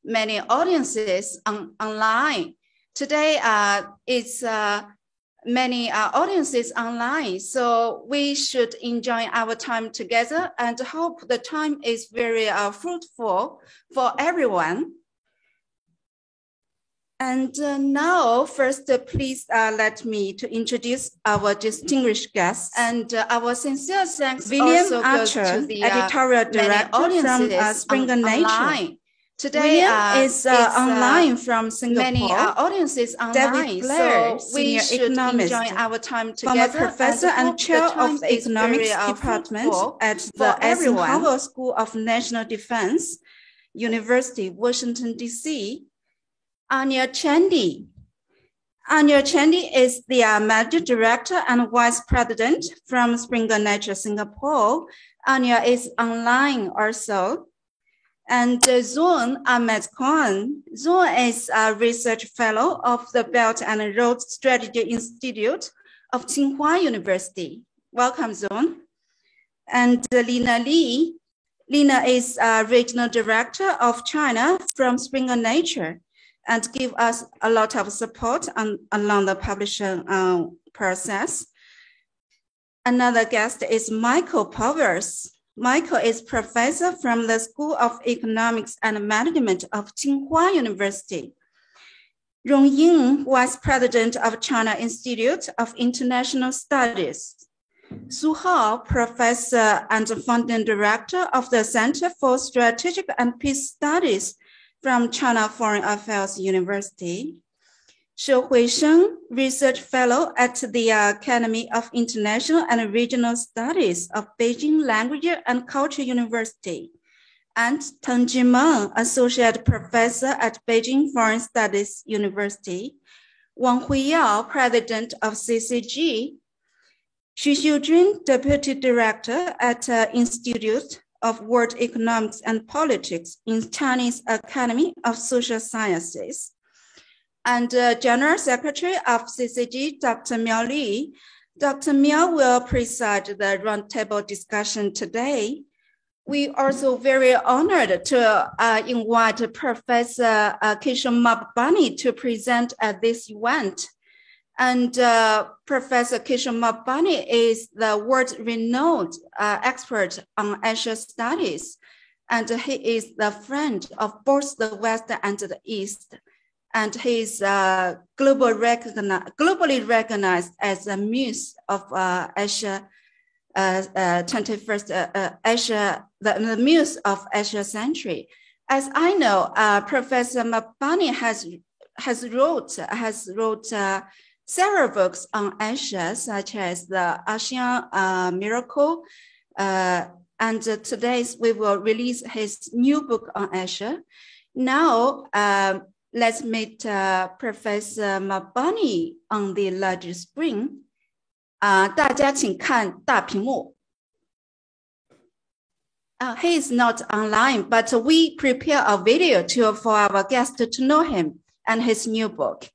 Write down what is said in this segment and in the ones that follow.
many audiences online. Today, it's many audiences online, so we should enjoy our time together and hope the time is very fruitful for everyone. And now, first, please let me to introduce our distinguished guests. And our sincere thanks William also Archer, goes to the editorial director from Springer Nature. Today is online from Singapore. Many audiences online, David Blair, so we should economist, enjoy our time former together. professor and chair of the economics department at the Eisenhower School of National Defense, University, Washington, D.C. Anya Chandy. Anya Chandy is the Managing Director and Vice President from Springer Nature Singapore. Anya is online also. And Zoon Ahmed Khan. Zoon is a research fellow of the Belt and Road Strategy Institute of Tsinghua University. Welcome, Zoon. And Lina Li. Lina is a regional director of China from Springer Nature and give us a lot of support along the publishing process. Another guest is Michael Powers. Michael is professor from the School of Economics and Management of Tsinghua University. Rong Ying, Vice President of China Institute of International Studies. Su Hao, Professor and Founding Director of the Center for Strategic and Peace Studies from China Foreign Affairs University. Shou Huisheng, Research Fellow at the Academy of International and Regional Studies of Beijing Language and Culture University. And Teng Jimeng, Associate Professor at Beijing Foreign Studies University. Wang Huiyao, President of CCG. Xu Xiujun, Deputy Director at Institute of World Economics and Politics in Chinese Academy of Social Sciences. And General Secretary of CCG, Dr. Miao Li. Dr. Miao will preside the roundtable discussion today. We are also very honored to invite Professor Kishore Mahbubani to present at this event. And Professor Kishore Mahbubani is the world-renowned expert on Asia studies, and he is the friend of both the West and the East. And he is globally recognized as the muse of Asia, 21st Asia, the muse of Asia century. As I know, Professor Mahbubani has wrote several books on Asia, such as the ASEAN Miracle, and today we will release his new book on Asia. Now, let's meet Professor Mahbubani on the large screen. 大家请看大屏幕。He is not online, but we prepare a video for our guest to know him and his new book.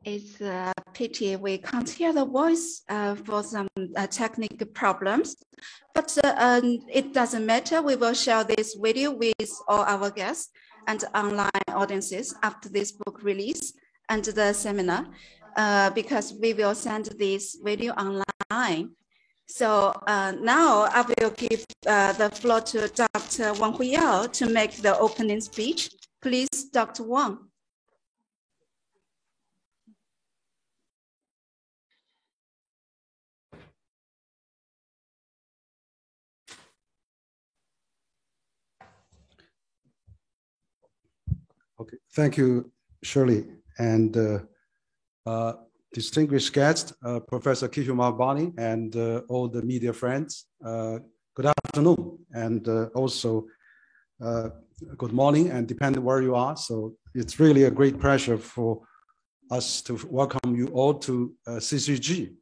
It's a pity we can't hear the voice for some technical problems, but it doesn't matter. We will share this video with all our guests and online audiences after this book release and the seminar, because we will send this video online. So now I will give the floor to Dr. Wang Huiyao to make the opening speech. Please, Dr. Wang. Okay, thank you, Shirley, and distinguished guest, Professor Kishore Mahbani, and all the media friends. Good afternoon, and also good morning, and depending where you are. So it's really a great pleasure for us to welcome you all to CCG.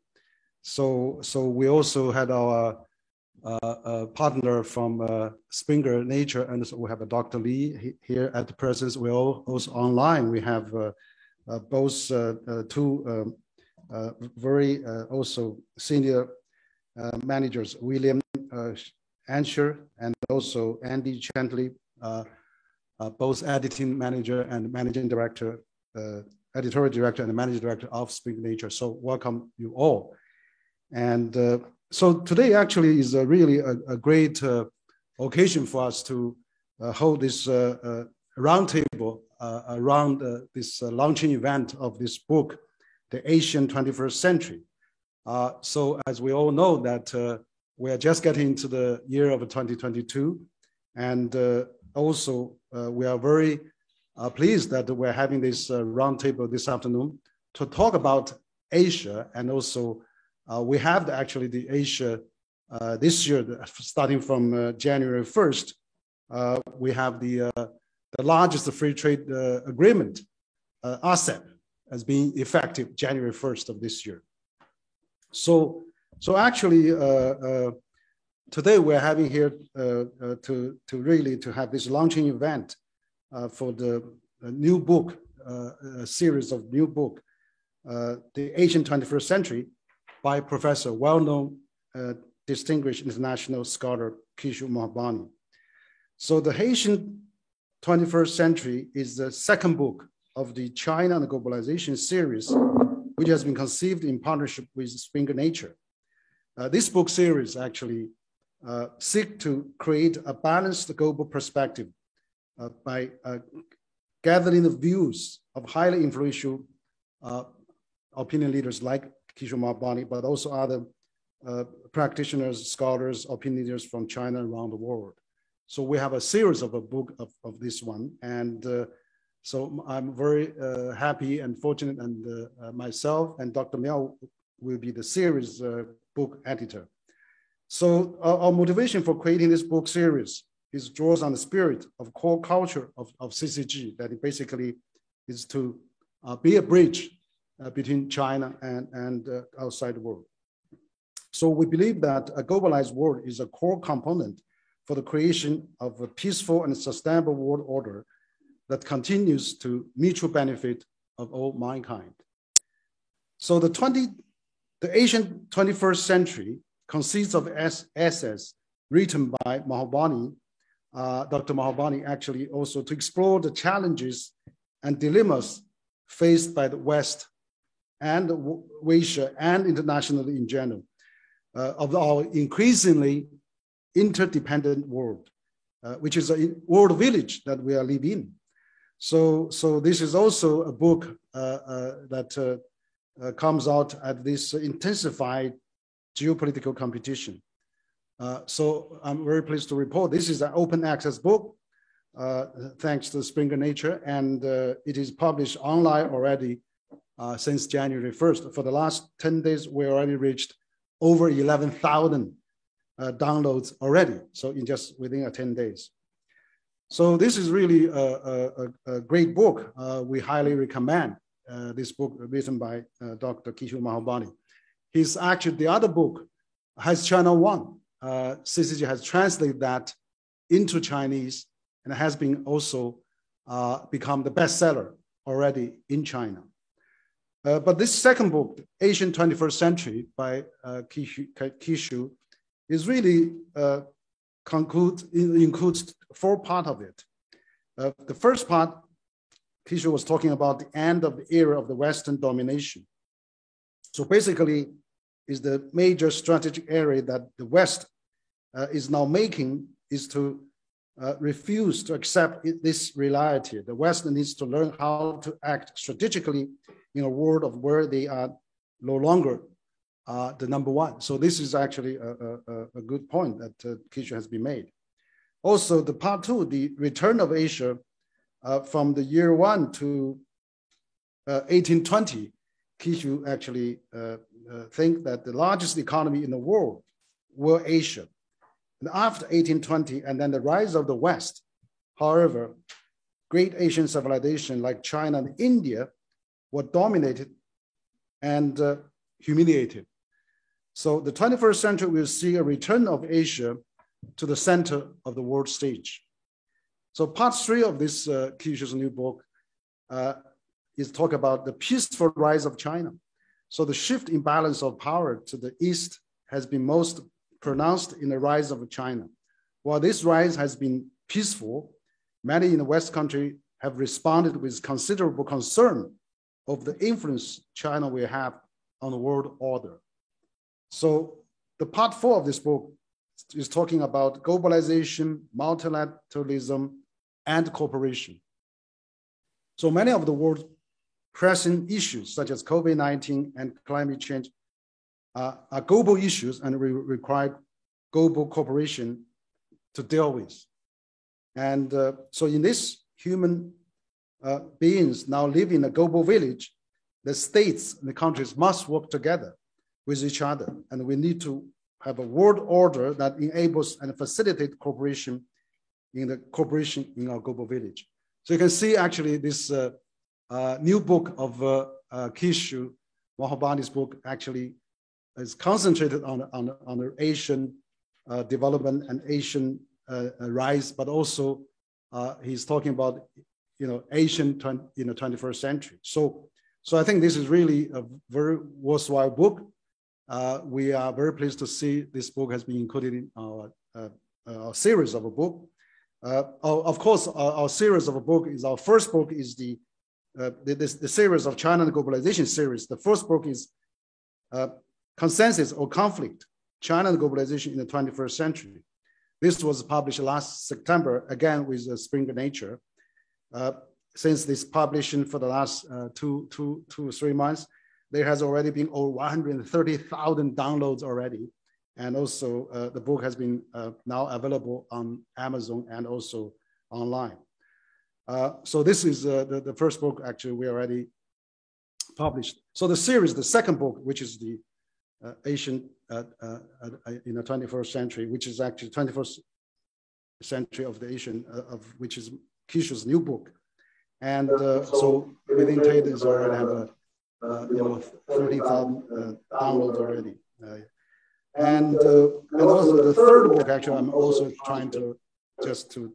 So we also had our partner from Springer Nature, and so we have Dr. Li here at the presence. We're also online. We have both two very also senior managers, William Ansher and also Andy Chantley, both editing manager and managing director, editorial director and managing director of Springer Nature. So welcome you all. And so today actually is really a great occasion for us to hold this roundtable around this launching event of this book, The Asian 21st Century. So as we all know that we are just getting into the year of 2022, and also we are very pleased that we're having this roundtable this afternoon to talk about Asia, and also we have actually the Asia this year, starting from January 1st, we have the largest free trade agreement, RCEP, as being effective January 1st of this year. So actually, today we're having here to really have this launching event for the new book, a series of new book, The Asian 21st Century, by Professor, well-known, distinguished international scholar Kishore Mahbani. So the Asian 21st Century is the second book of the China and Globalization series, which has been conceived in partnership with Springer Nature. This book series actually seek to create a balanced global perspective by gathering the views of highly influential opinion leaders like Kishore Mahbani, but also other practitioners, scholars, opinion leaders from China around the world. So we have a series of a book of this one. And so I'm very happy and fortunate, and myself and Dr. Miao will be the series book editor. So our motivation for creating this book series is draws on the spirit of core culture of CCG, that it basically is to be a bridge between China and outside the world. So we believe that a globalized world is a core component for the creation of a peaceful and sustainable world order that continues to mutual benefit of all mankind. So the Asian 21st Century consists of essays written by Mahbani, Dr. Mahbani, actually also to explore the challenges and dilemmas faced by the West and Asia and internationally in general of our increasingly interdependent world, which is a world village that we are living in. So this is also a book that comes out at this intensified geopolitical competition. So I'm very pleased to report this is an open access book, thanks to Springer Nature, and it is published online already since January 1st. For the last 10 days, we already reached over 11,000 downloads already, so in just within 10 days. So this is really a great book. We highly recommend this book written by Dr. Kishore Mahbani. He's actually, the other book has China One. CCG has translated that into Chinese and has been also become the bestseller already in China. But this second book, Asian 21st Century by Kishu, is really includes four parts of it. The first part, Kishu was talking about the end of the era of the Western domination. So basically, is the major strategic area that the West is now making is to refuse to accept this reality. The West needs to learn how to act strategically in a world of where they are no longer the number one. So this is actually a good point that Kishu has been made. Also, the part two, the return of Asia from the year one to 1820, Kishu actually think that the largest economy in the world were Asia. And after 1820, and then the rise of the West, however, great Asian civilization like China and India were dominated and humiliated. So the 21st century will see a return of Asia to the center of the world stage. So part three of this Kishu's new book is talk about the peaceful rise of China. So the shift in balance of power to the East has been most pronounced in the rise of China. While this rise has been peaceful, many in the West country have responded with considerable concern of the influence China will have on the world order. So the part four of this book is talking about globalization, multilateralism, and cooperation. So many of the world's pressing issues, such as COVID-19 and climate change, are global issues and require global cooperation to deal with. And so in this, human beings now live in a global village. The states and the countries must work together with each other. And we need to have a world order that enables and facilitates cooperation in our global village. So you can see actually this new book of Kishu Mahbani's book actually is concentrated on the Asian development and Asian rise, but also he's talking about Asian 21st century. So I think this is really a very worthwhile book. We are very pleased to see this book has been included in our series of a book. Of course, our series of a book is our first book is the series of China and Globalization series. The first book is Consensus or Conflict, China and Globalization in the 21st Century. This was published last September, again with Springer Nature. Since this publishing for the last 2 or 3 months, there has already been over 130,000 downloads already. And also the book has been now available on Amazon and also online. So this is the first book actually we already published. So the series, the second book, which is the Asian in the 21st century, which is actually 21st century of the Asian, which is Kishu's new book. And so within 10 days already have 30,000 downloads already. And also the third book, actually, I'm also trying to just to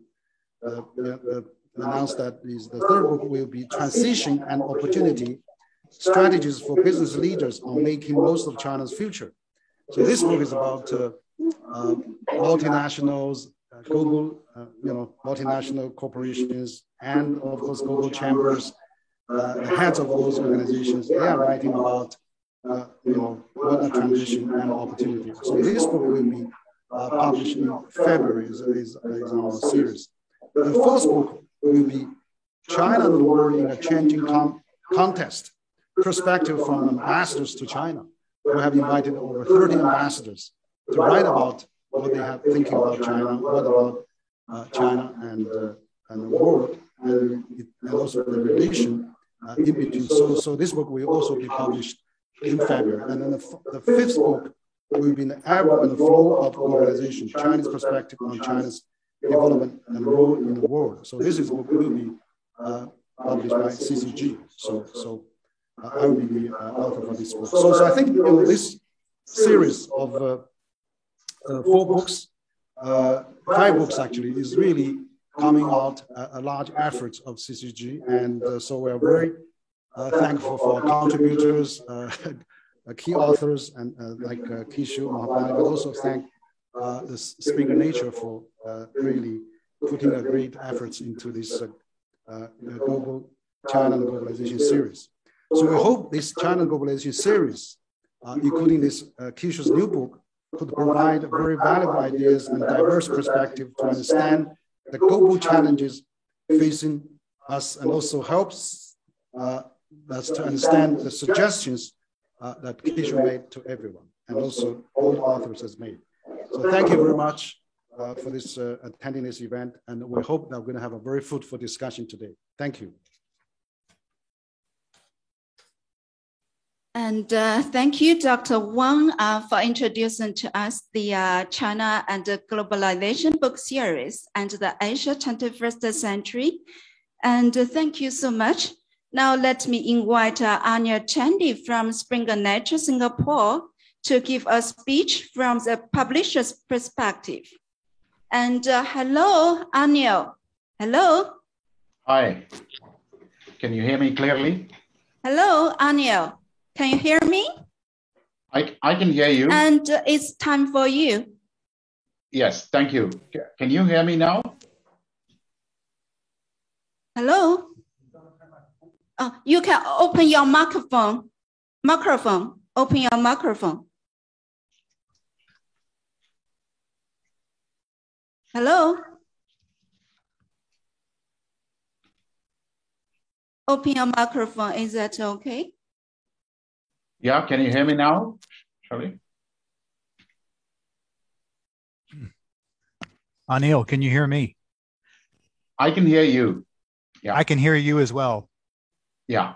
announce that is the third book will be Transition and Opportunity, Strategies for Business Leaders on Making Most of China's Future. So this book is about multinationals, global, multinational corporations, and of course, global chambers, the heads of those organizations. They are writing about what a transition and opportunity. So this book will be published in February is our series. The first book will be China and the World in a Changing Context, Perspective from Ambassadors to China. We have invited over 30 ambassadors to write about what they have thinking about China, what about China and the world, and also the relation in between. So this book will also be published in February. And then the fifth book will be the Ebb and the Flow of Globalization, China's Perspective on China's Development and Role in the World. So this book will be published by CCG. So I will be the author for this book. So I think this series of 4 books, 5 books actually, is really coming out a large effort of CCG. And so we're very thankful for our contributors, key authors, and like Kishu Mahbani, but also thank the Springer Nature for really putting a great efforts into this global China and globalization series. So we hope this China and globalization series, including this Kishu's new book, could provide very valuable ideas and diverse perspective to understand the global challenges facing us, and also helps us to understand the suggestions that Kishu made to everyone, and also all the authors has made. So thank you very much for this attending this event, and we hope that we're going to have a very fruitful discussion today. Thank you. And thank you, Dr. Wang, for introducing to us the China and the Globalization book series and the Asia 21st Century. And thank you so much. Now let me invite Anya Chandy from Springer Nature, Singapore, to give a speech from the publisher's perspective. And hello, Anya. Hello. Hi. Can you hear me clearly? Hello, Anya. Can you hear me? I can hear you. And it's time for you. Yes, thank you. Can you hear me now? Hello? You can open your microphone. Open your microphone. Hello? Open your microphone. Is that okay? Yeah, can you hear me now? Shall Anil, can you hear me? I can hear you. Yeah. I can hear you as well. Yeah,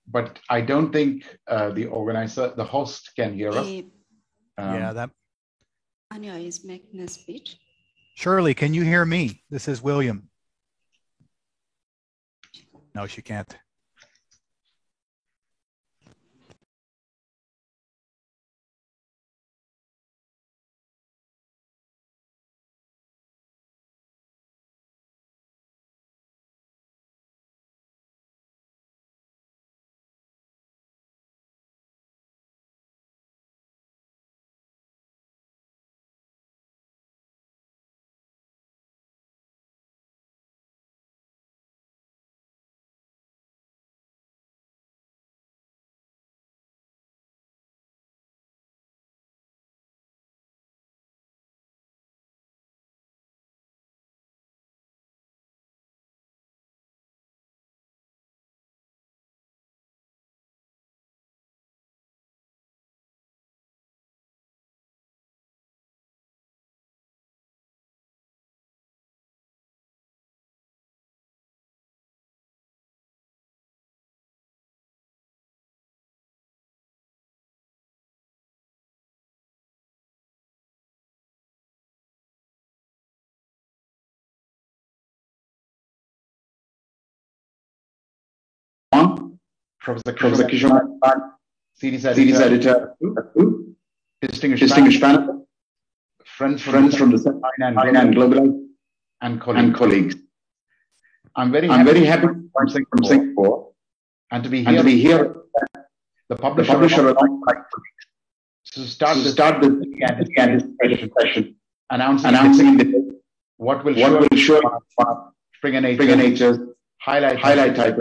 but I don't think the organizer, the host, can hear us. Yeah, that. Anil is making a speech. Shirley, can you hear me? This is William. No, she can't. Professor Kishore, series editor, distinguished panel, friends from the China and Global, and colleagues. I'm very happy from Singapore and to be here. The publisher of to start the anticipation session, announcing what will show Springer Nature's highlight type.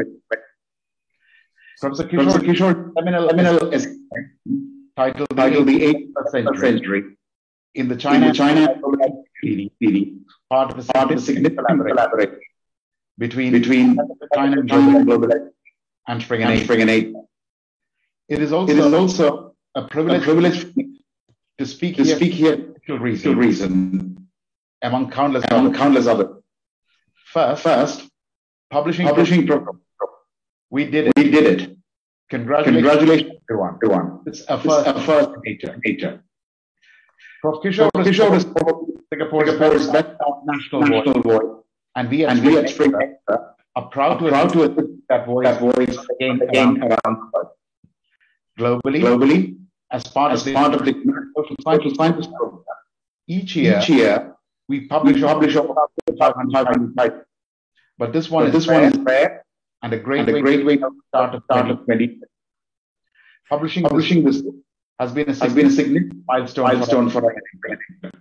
Professor Kishore, seminal essay titled The 8th Century in the China part of a significant collaboration between China and Global and Springer Nature. It is also a privilege to speak here for reason among countless others. First, publishing program. We did it. Congratulations, everyone. It's a first nature. Prof. Kishore is Singapore's best national voice, and we at Springer Nature are proud to assist that voice again around globally as part of the social sciences program. Each year we publish over 500 titles, but this one is rare and a great way to start of 2020. Publishing this book has been a significant milestone for our country.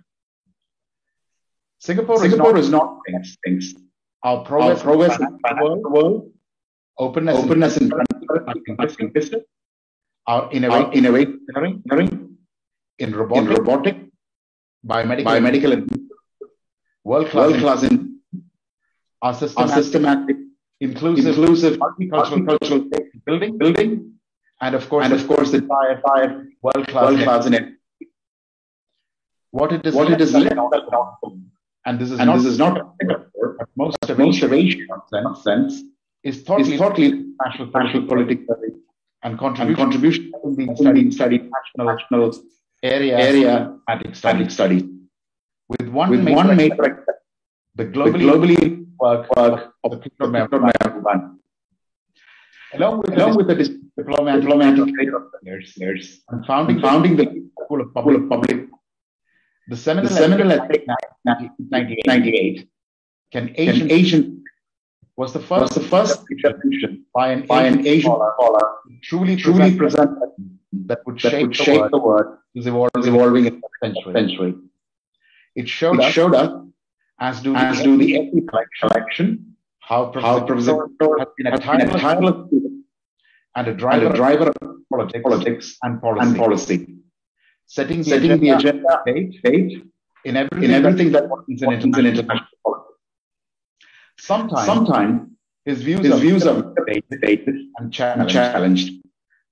Singapore is not things. Our progress in the world, openness in business, our innovating in robotic, biomedical and world class in our systematic, inclusive multicultural building, and of course the entire world class in it. What it is led on, and this is not Singapore, but most of Asia in sense, is thoughtfully national politics and contribution being studied national area static studies. With one major the globally work of the Kishore along with the diplomatic affairs and founding the School of Public. The seminal at 1998, Can Asian was the first intervention by an Asian scholar truly present that would shape the world is evolving in the century. It showed us, as do the ethnic collection, how Professor has been a tireless student and a driver of politics and policy. Setting the agenda date in everything that happens in international politics. Sometimes his views are debated and challenged.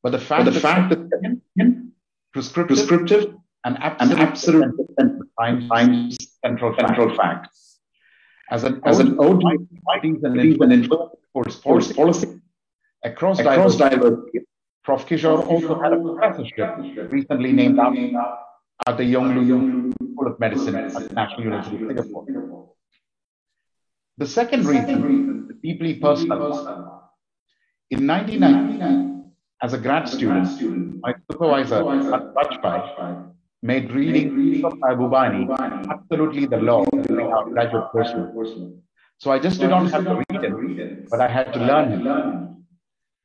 But the fact that prescriptive and absolute times central facts. As an OD writings and influence for policy across diversity, Prof. Kishore also had a professorship recently named at the Yong Lu School of Medicine at the National University of Singapore. The second reason is deeply personal. In 1999, as a grad student, my supervisor at Bajpai made reading of Mahbubani absolutely the law during our graduate course. So I just did not have to read him, but I had to learn him.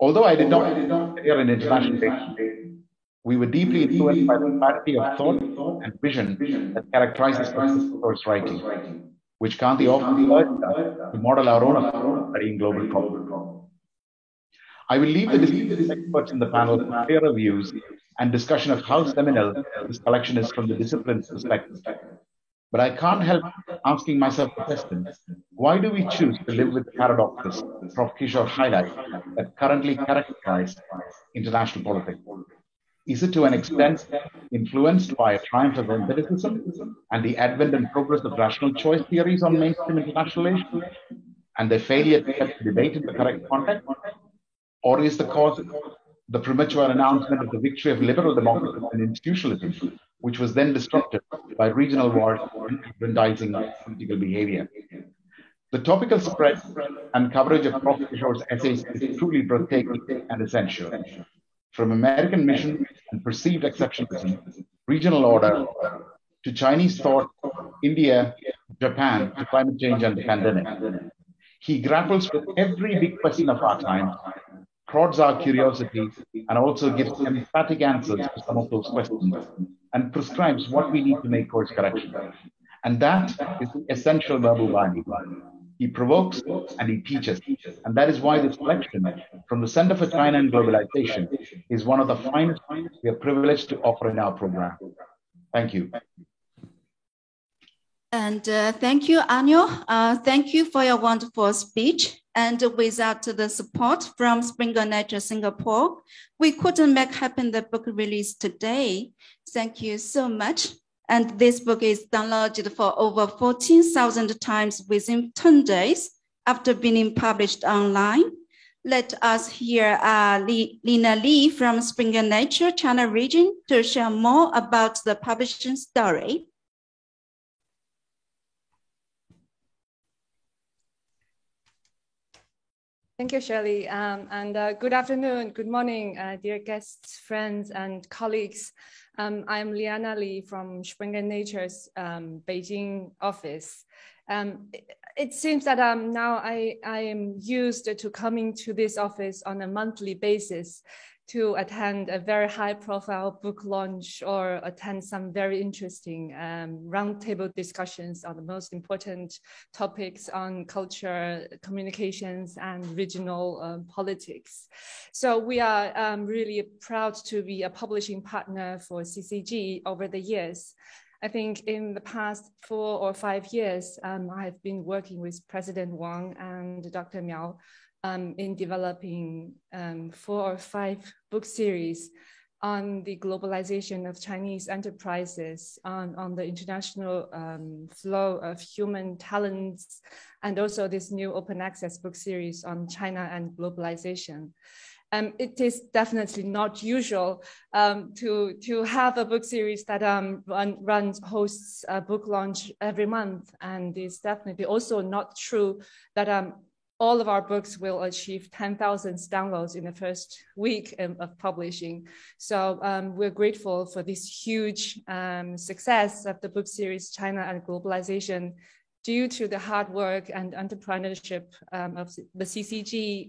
Although I did not career in international relations, we were deeply influenced by the clarity of thought and vision that characterizes Professor's writing, which Kanti often urged us to model our own study in global problems. I will leave the distinguished experts in the panel for clearer views and discussion of how seminal this collection is from the discipline's perspective. But I can't help asking myself the question, why do we choose to live with the paradoxes Prof. Kishore highlights that currently characterize international politics? Is it to an extent influenced by a triumph of empiricism and the advent and progress of rational choice theories on mainstream international relations and their failure to get the debate in the correct context? Or is the cause the premature announcement of the victory of liberal democracy and institutionalism, which was then disrupted by regional wars and aggrandizing political behavior? The topical spread and coverage of Prof. Kishore's essays is truly breathtaking and essential. From American mission and perceived exceptionalism, regional order, to Chinese thought, India, Japan, to climate change and the pandemic. He grapples with every big question of our time, prods our curiosity, and also gives emphatic answers to some of those questions, and prescribes what we need to make course correction. And that is the essential Mahbubani. He provokes and he teaches. And that is why this collection from the Center for China and Globalization is one of the finest we are privileged to offer in our program. Thank you. And thank you, Anyo. Thank you for your wonderful speech. And without the support from Springer Nature Singapore, we couldn't make happen the book release today. Thank you so much. And this book is downloaded for over 14,000 times within 10 days after being published online. Let us hear Lina Lee from Springer Nature, China region, to share more about the publishing story. Thank you, Shirley. And good afternoon, good morning, dear guests, friends, and colleagues. I'm Liana Li from Springer Nature's Beijing office. it seems that now I am used to coming to this office on a monthly basis to attend a very high-profile book launch or attend some very interesting roundtable discussions on the most important topics on culture, communications, and regional politics. So we are really proud to be a publishing partner for CCG over the years. I think in the past 4 or 5 years, I've been working with President Wang and Dr. Miao in developing 4 or 5 book series on the globalization of Chinese enterprises, on the international flow of human talents, and also this new open access book series on China and globalization. It is definitely not usual to have a book series that hosts a book launch every month, and it's definitely also not true that all of our books will achieve 10,000 downloads in the first week of publishing. So we're grateful for this huge success of the book series China and Globalization, due to the hard work and entrepreneurship of the CCG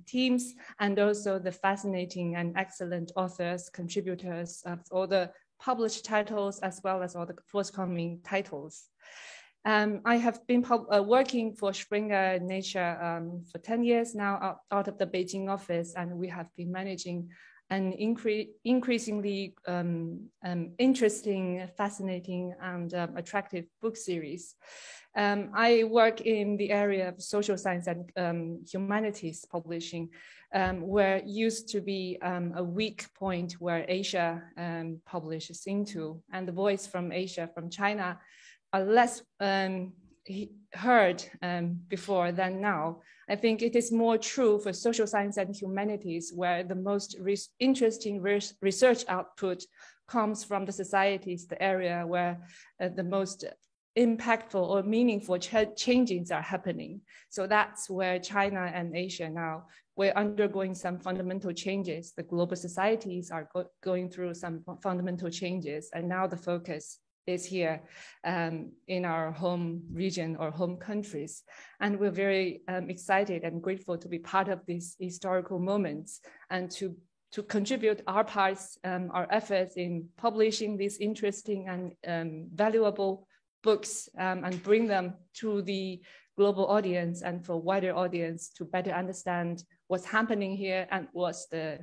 teams, and also the fascinating and excellent authors, contributors of all the published titles, as well as all the forthcoming titles. I have been working for Springer Nature for 10 years now out of the Beijing office, and we have been managing an increasingly interesting, fascinating, and attractive book series. I work in the area of social science and humanities publishing, where used to be a weak point where Asia publishes into, and the voice from Asia, from China, are less heard before than now. I think it is more true for social science and humanities, where the most interesting research output comes from the societies, the area where the most impactful or meaningful changes are happening. So that's where China and Asia now, we're undergoing some fundamental changes. The global societies are going through some fundamental changes, and now the focus is here in our home region or home countries. And we're very excited and grateful to be part of these historical moments and to contribute our parts, our efforts in publishing these interesting and valuable books and bring them to the global audience and for wider audience to better understand what's happening here and what's the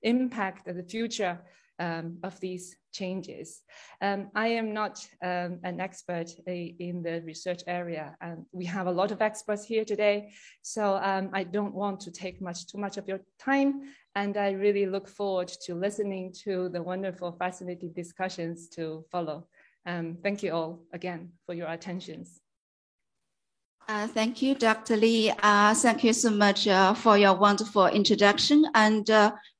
impact of the future of these changes. I am not an expert in the research area, and we have a lot of experts here today, so I don't want to take too much of your time, and I really look forward to listening to the wonderful, fascinating discussions to follow. Thank you all again for your attentions. Thank you, Dr. Li. Thank you so much for your wonderful introduction, and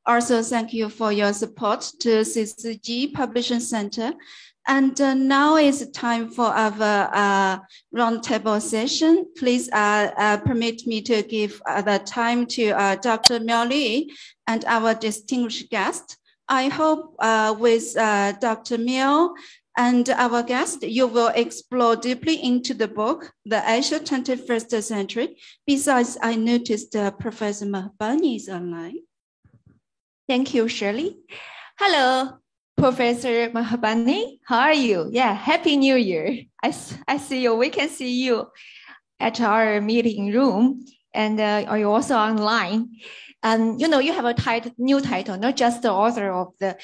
also thank you for your support to CCG Publishing Center. And now is time for our roundtable session. Please permit me to give the time to Dr. Miao Li and our distinguished guest. I hope with Dr. Miao and our guest, you will explore deeply into the book, The Asia 21st Century. Besides, I noticed Professor Mahbani is online. Thank you, Shirley. Hello, Professor Mahbani. How are you? Yeah, Happy New Year. I see you. We can see you at our meeting room, and are you also online? You know, you have a new title, not just the author of the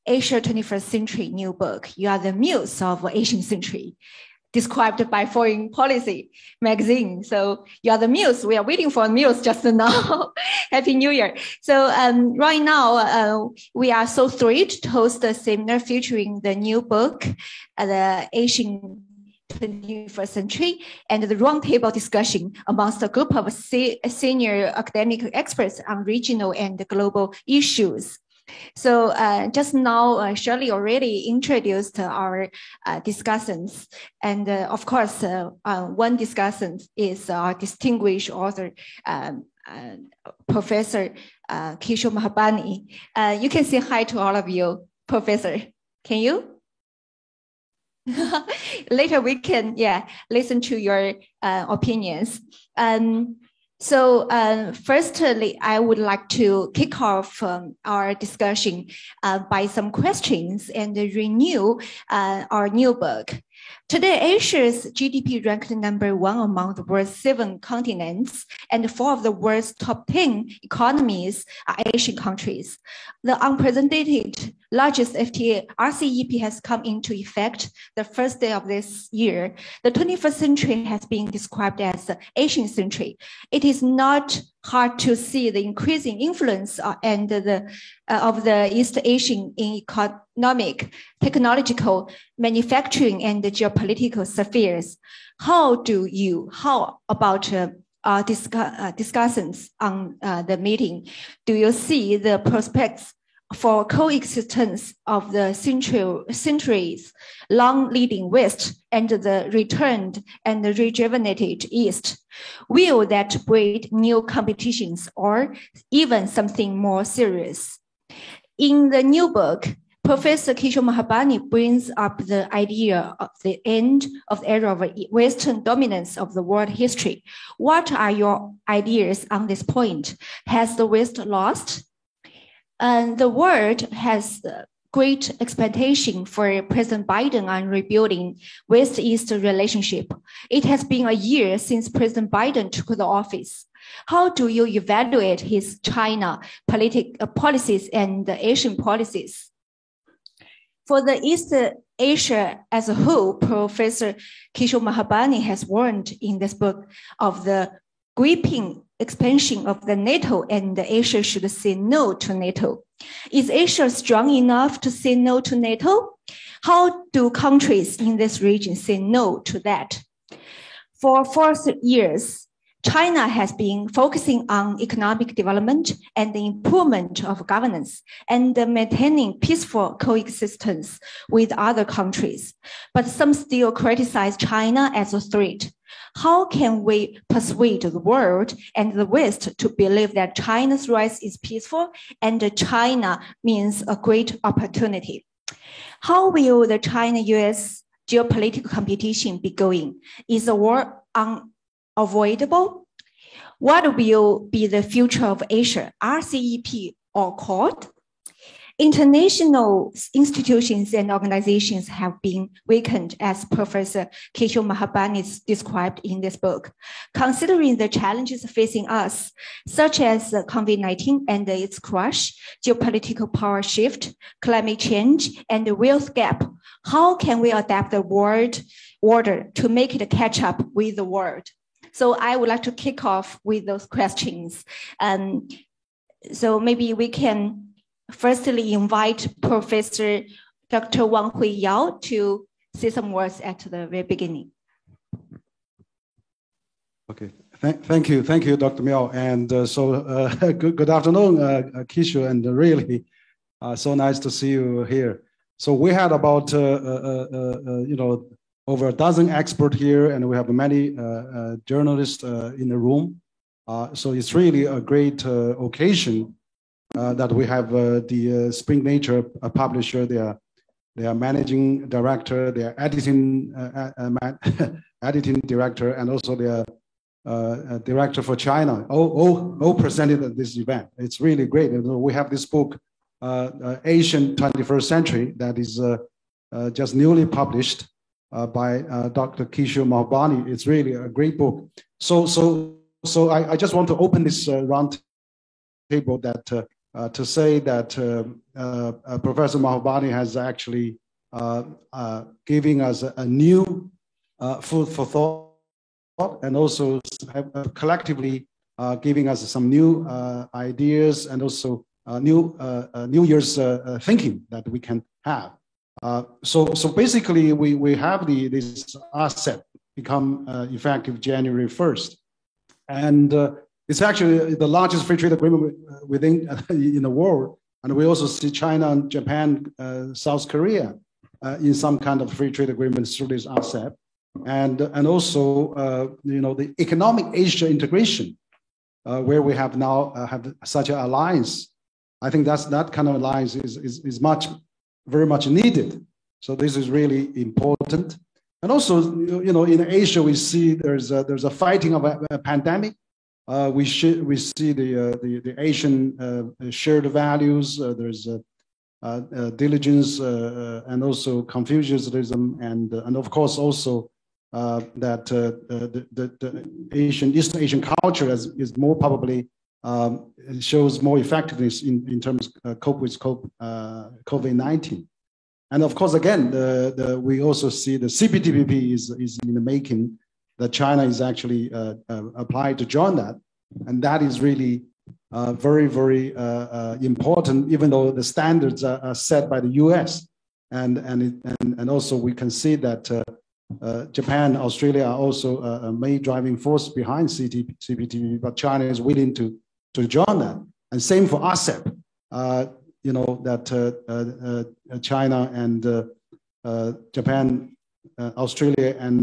Asia 21st Century new book. You are the muse of Asian century, described by Foreign Policy magazine. So you are the muse. We are waiting for a muse just now. Happy New Year. So right now, we are so thrilled to host a seminar featuring the new book, The Asian 21st Century, and the roundtable discussion amongst a group of senior academic experts on regional and global issues. So just now, Shirley already introduced our discussants. And of course, one discussant is our distinguished author, Professor Kishore Mahbani. You can say hi to all of you, Professor. Can you? Later we can, listen to your opinions. So firstly, I would like to kick off our discussion by some questions and renew our new book. Today, Asia's GDP ranked #1 among the world's 7 continents, and 4 of the world's top 10 economies are Asian countries. The unprecedented largest FTA RCEP has come into effect the first day of this year. The 21st century has been described as the Asian century. It is not hard to see the increasing influence of the East Asian in economic, technological, manufacturing, and geopolitical spheres. How about discussions on the meeting? Do you see the prospects for coexistence of the centuries long leading West and the returned and rejuvenated East? Will that breed new competitions or even something more serious? In the new book, Professor Kishore Mahbani brings up the idea of the end of the era of Western dominance of the world history. What are your ideas on this point? Has the West lost? And the world has great expectation for President Biden on rebuilding West-East relationship. It has been a year since President Biden took the office. How do you evaluate his China policies and the Asian policies? For the East Asia as a whole, Professor Kishore Mahbani has warned in this book of the gripping expansion of the NATO, and Asia should say no to NATO. Is Asia strong enough to say no to NATO? How do countries in this region say no to that? For 4 years, China has been focusing on economic development and the improvement of governance and maintaining peaceful coexistence with other countries. But some still criticize China as a threat. How can we persuade the world and the West to believe that China's rise is peaceful and China means a great opportunity? How will the China-US geopolitical competition be going? Is the war unavoidable? What will be the future of Asia, RCEP or Quad? International institutions and organizations have been weakened, as Professor Kishore Mahbani described in this book. Considering the challenges facing us, such as COVID-19 and its crush, geopolitical power shift, climate change, and the wealth gap, how can we adapt the world order to make it catch up with the world? So I would like to kick off with those questions. So maybe we can firstly invite Professor Dr. Wang Hui Yao to say some words at the very beginning. Okay, thank you, Dr. Miao. And good afternoon, Kishore, and really so nice to see you here. So we had about over a dozen experts here, and we have many journalists in the room. So it's really a great occasion that we have the Spring Nature publisher, their managing director, their editing director, and also their director for China, all presented at this event. It's really great. We have this book, Asian 21st Century, that is just newly published by Dr. Kishore Mahbani. It's really a great book. So I just want to open this round table that to say that Professor Mahbani has actually giving us a new food for thought, and also collectively giving us some new ideas, and also New Year's thinking that we can have. So basically, we have this asset become effective January 1st, and it's actually the largest free trade agreement within in the world, and we also see China, Japan, South Korea in some kind of free trade agreements through this asset, and also the economic Asia integration, where we have now have such an alliance. I think that kind of alliance is very much needed. So this is really important. And also, you know, in Asia, we see there's a fighting of a pandemic. We see the Asian shared values. There's diligence and also Confucianism, and of course also that the East Asian culture is more probably shows more effectiveness in terms of cope with COVID-19. And of course, again, we also see the CPTPP is in the making, that China is actually applied to join that. And that is really very, very important, even though the standards are set by the US. And also we can see that Japan, Australia are also a main driving force behind CPTPP, but China is willing to join that. And same for RCEP. You know, that China and Japan, Australia and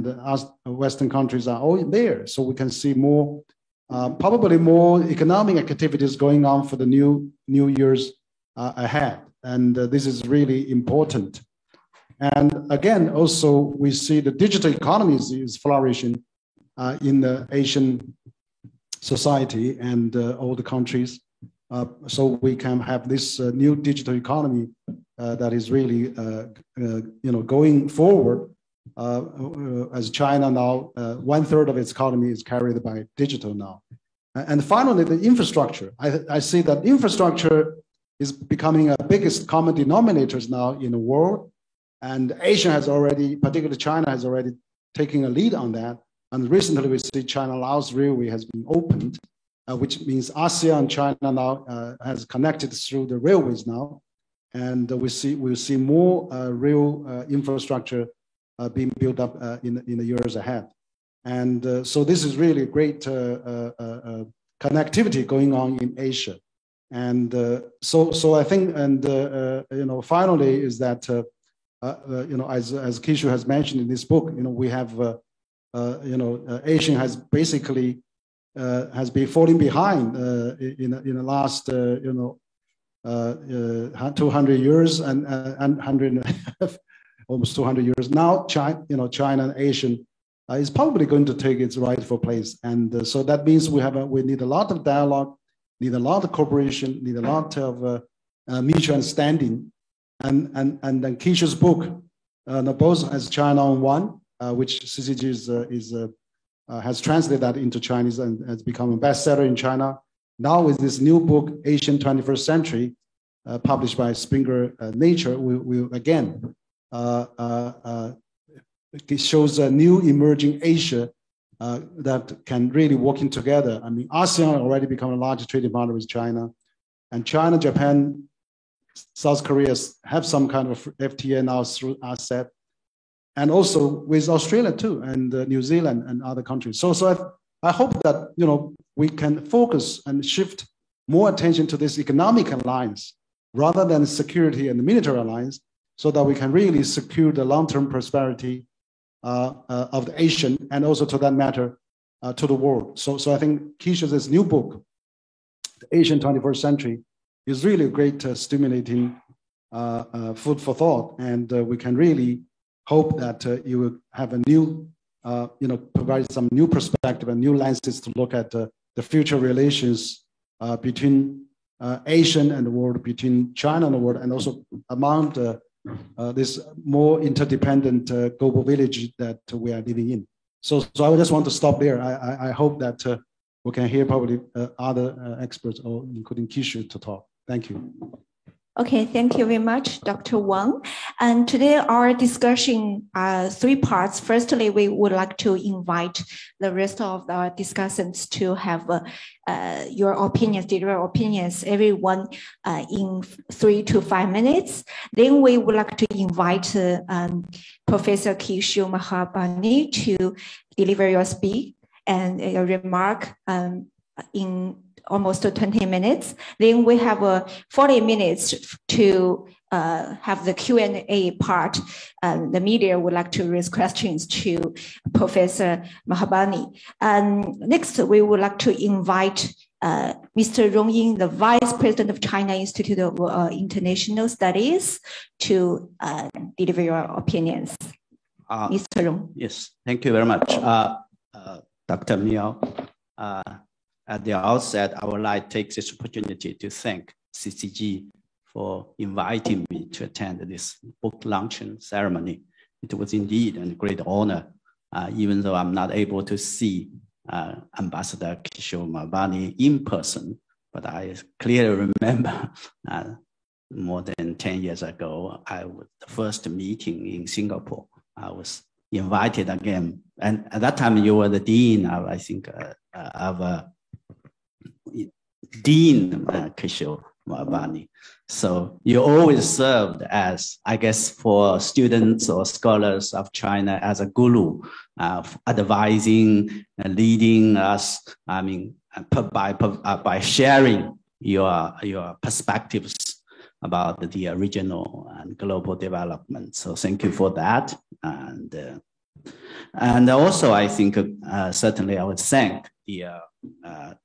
Western countries are all there. So we can see more, probably more economic activities going on for the new years ahead. And this is really important. And again, also we see the digital economies is flourishing in the Asian society and all the countries. So we can have this new digital economy that is really, you know, going forward. As China now, 1/3 of its economy is carried by digital now. And finally, the infrastructure. I see that infrastructure is becoming a biggest common denominators now in the world. And Asia has already, particularly China, has already taken a lead on that. And recently we see China-Laos Railway has been opened, which means ASEAN and China now has connected through the railways now. And we'll see more rail infrastructure being built up in the years ahead. And so this is really great connectivity going on in Asia. And so I think, and you know, finally is that, you know, as Kishu has mentioned in this book, you know, we have, you know, Asian has basically has been falling behind in the last, you know, 200 years and 100, almost 200 years. Now, China, you know, China and Asian is probably going to take its rightful place. And so that means we need a lot of dialogue, need a lot of cooperation, need a lot of mutual understanding. And then Kishu's book, both as China on One, which CCG has translated that into Chinese and has become a bestseller in China. Now with this new book, Asian 21st Century, published by Springer Nature, we again, it shows a new emerging Asia that can really working together. I mean, ASEAN already become a large trading partner with China, and China, Japan, South Korea have some kind of FTA now through RCEP, and also with Australia too, and New Zealand and other countries. So I hope that, you know, we can focus and shift more attention to this economic alliance rather than security and military alliance, so that we can really secure the long-term prosperity of the Asian, and also to that matter to the world. So I think Kishu's new book, The Asian 21st Century, is really a great stimulating food for thought, and we can really hope that you will have a new, you know, provide some new perspective and new lenses to look at the future relations between Asian and the world, between China and the world, and also among this more interdependent global village that we are living in. So I just want to stop there. I hope that we can hear probably other experts, or including Kishu, to talk. Thank you. Okay, thank you very much, Dr. Wang. And today our discussion 3 parts. Firstly, we would like to invite the rest of the discussants to have your opinions, direct opinions, everyone in 3 to 5 minutes. Then we would like to invite Professor Kishu Mahbani to deliver your speech and your remark in almost 20 minutes. Then we have 40 minutes to have the Q&A part. The media would like to raise questions to Professor Mahbani. And next, we would like to invite Mr. Rong Ying, the Vice President of China Institute of International Studies, to deliver your opinions. Mr. Rong. Yes, thank you very much. Dr. Miao, at the outset, I would like to take this opportunity to thank CCG for inviting me to attend this book launching ceremony. It was indeed a great honor, even though I'm not able to see Ambassador Kishore Mahbani in person, but I clearly remember more than 10 years ago, the first meeting in Singapore, I was invited again. And at that time, you were the dean of, I think, Dean Kishore Mahbani. So you always served as, I guess, for students or scholars of China as a guru, advising, leading us, I mean, by sharing your perspectives about the regional and global development. So thank you for that. And also, I think, certainly I would thank the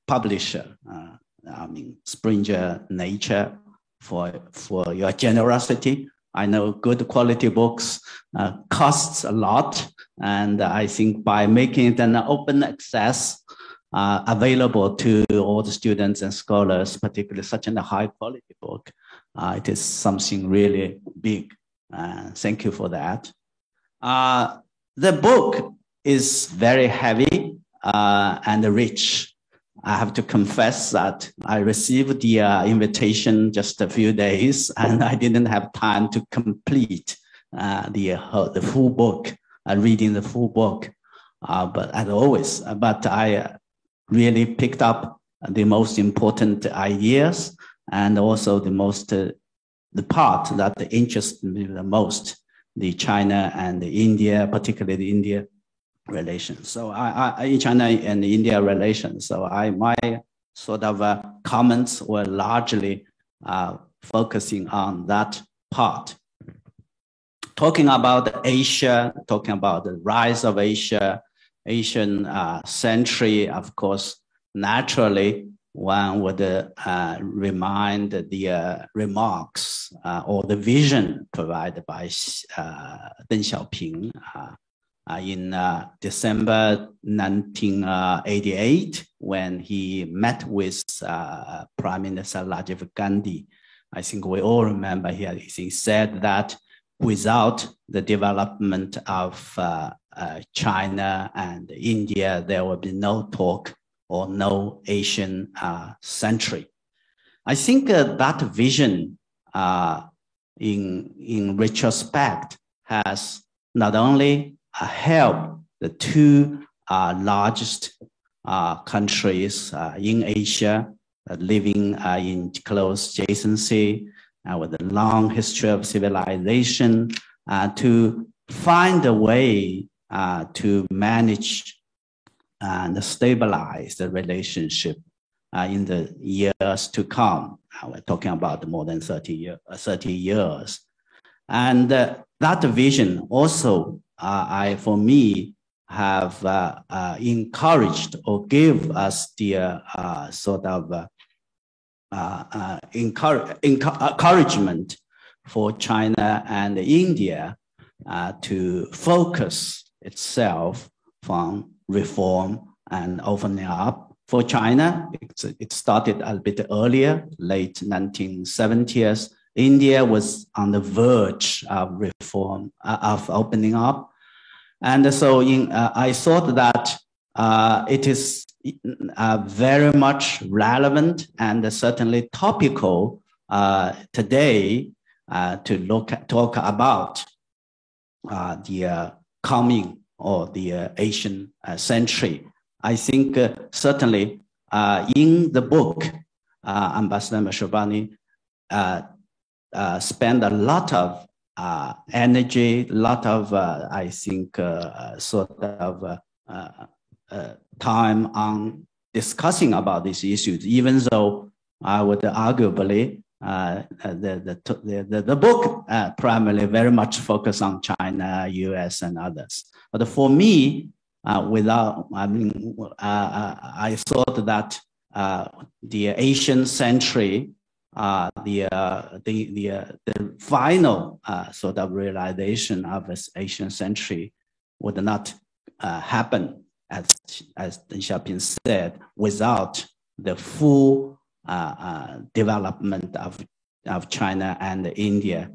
publisher, Springer Nature, for your generosity. I know good quality books costs a lot, and I think by making it an open access available to all the students and scholars, particularly such a high quality book, it is something really big. Thank you for that. The book is very heavy and rich. I have to confess that I received the invitation just a few days, and I didn't have time to complete the full book, reading the full book. But as always, I really picked up the most important ideas, and also the part that interests me the most, the China and the India, particularly the India relations. So in China and India relations. So my sort of comments were largely focusing on that part. Talking about Asia, talking about the rise of Asia, Asian century, of course, naturally, one would remind the remarks or the vision provided by Deng Xiaoping in December 1988, when he met with Prime Minister Rajiv Gandhi. I think we all remember he said that without the development of China and India, there will be no talk or no Asian century. I think that vision in retrospect has not only helped the two largest countries in Asia, living in close adjacency with a long history of civilization, to find a way to manage and stabilize the relationship in the years to come. We're talking about more than 30 years. And that vision also, for me, have encouraged or give us the sort of encouragement for China and India to focus itself from reform and opening up. For China, it started a bit earlier, late 1970s. India was on the verge of reform, of opening up. And so I thought that it is very much relevant and certainly topical today to talk about the coming or the Asian century. I think certainly in the book, Ambassador Mahbani spent a lot of energy, a lot of, I think, sort of time on discussing about these issues, even though I would arguably, the book primarily very much focused on China, US, and others. But for me, I thought that the Asian century, the final sort of realization of this Asian century would not happen, as Deng Xiaoping said, without the full development of China and India.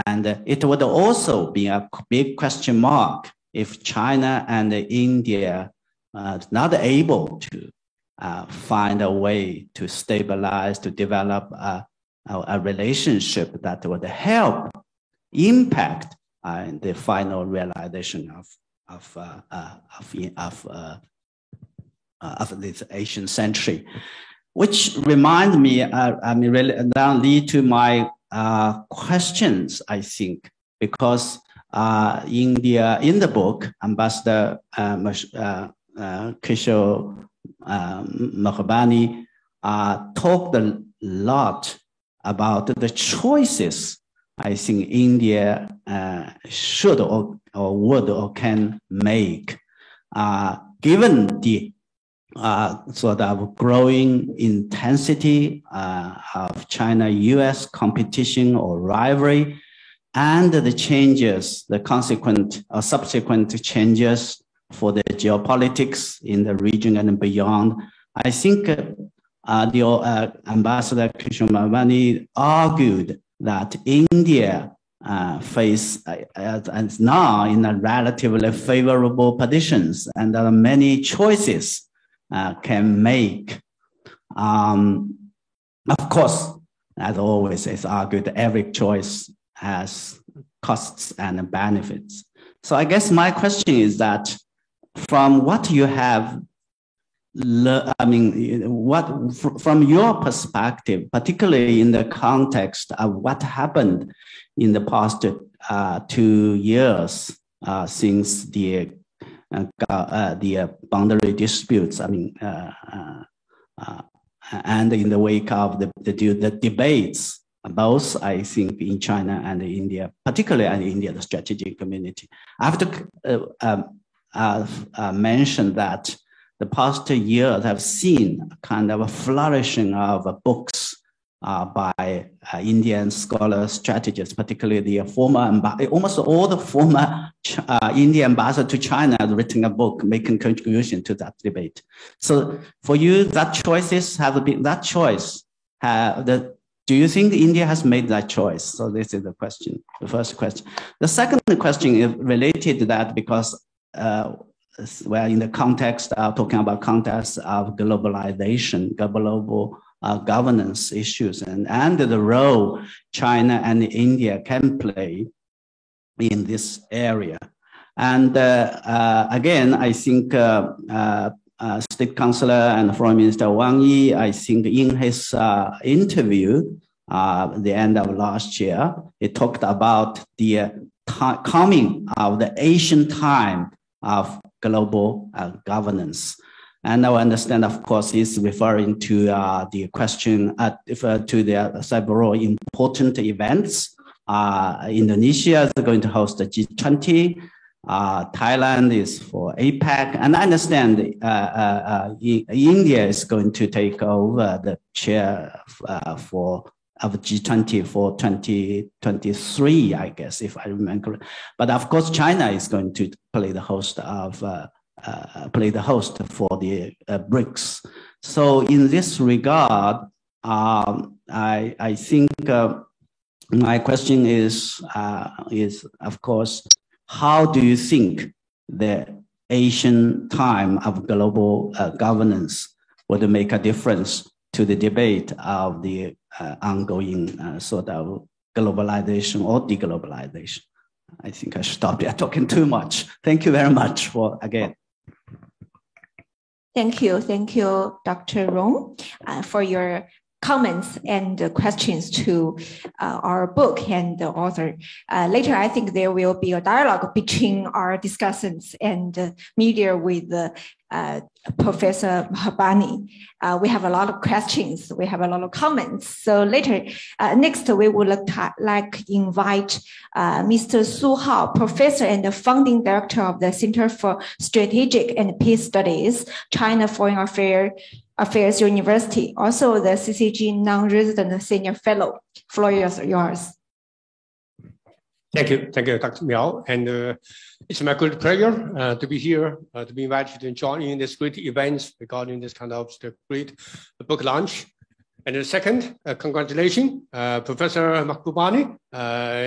And it would also be a big question mark if China and India are not able to find a way to stabilize, to develop a relationship that would help impact the final realization of this Asian century. Which remind me, really now lead to my questions, I think, because in the book, Ambassador Kishore Mahbani talked a lot about the choices I think India should or would or can make, given the sort of growing intensity of China-US competition or rivalry, and the changes, the consequent or subsequent changes for the geopolitics in the region and beyond. I think the Ambassador Kishore Mahbani argued that India is now in a relatively favorable positions, and there are many choices can make. Of course, as always, it's argued every choice has costs and benefits. So I guess my question is that from what you have, from your perspective, particularly in the context of what happened in the past 2 years since the boundary disputes, and in the wake of the debates, both I think in China and India, particularly in India, the strategic community. I have to mention that the past years have seen kind of a flourishing of books by Indian scholars, strategists, particularly the former, almost all the former Indian ambassador to China have written a book making contribution to that debate. So for you, that choices have been, that choice, do you think India has made that choice? So this is the question, the first question. The second question is related to that because we're in the context of talking about context of globalization, global governance issues, and the role China and India can play in this area. And again, I think State Councillor and Foreign Minister Wang Yi, I think in his interview at the end of last year, he talked about the coming of the Asian time of global governance. And I understand, of course, he's referring to the question to the several important events. Indonesia is going to host the G20. Thailand is for APEC. And I understand India is going to take over the chair of G20 for 2023, I guess, if I remember. But of course, China is going to play the host for the BRICS. So in this regard, I think my question is of course, how do you think the Asian time of global governance would make a difference to the debate of the ongoing sort of globalization or deglobalization? I think I should stop there talking too much. Thank you very much for again. Thank you, Dr. Rong, for your comments and questions to our book and the author. Later, I think there will be a dialogue between our discussants and media with Professor Mahbani. We have a lot of questions. We have a lot of comments. So later, next, we would like to invite Mr. Su Hao, professor and the founding director of the Center for Strategic and Peace Studies, China Foreign Affairs Affairs University, also the CCG non-resident senior fellow. Floor is yours. Thank you, Dr. Miao. And it's my great pleasure to be here, to be invited to join in this great event regarding this kind of the great book launch. And the second, congratulations, Professor Mahbubani.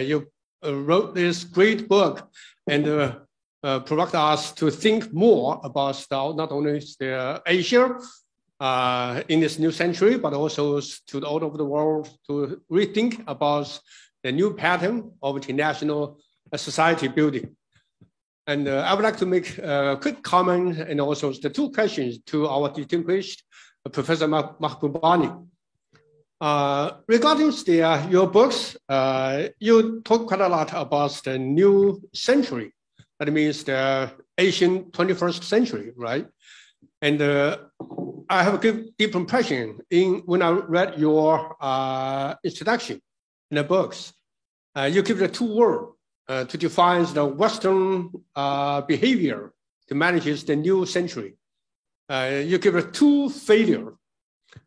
You wrote this great book and provoked us to think more about not only the Asia in this new century, but also to all over the world to rethink about the new pattern of international society building. And I would like to make a quick comment and also the two questions to our distinguished Professor Mahbubani. Regarding your books, you talk quite a lot about the new century. That means the Asian 21st century, right? And I have a deep impression when I read your introduction in the books. You give the two words to define the Western behavior to manage the new century. You give the two failure.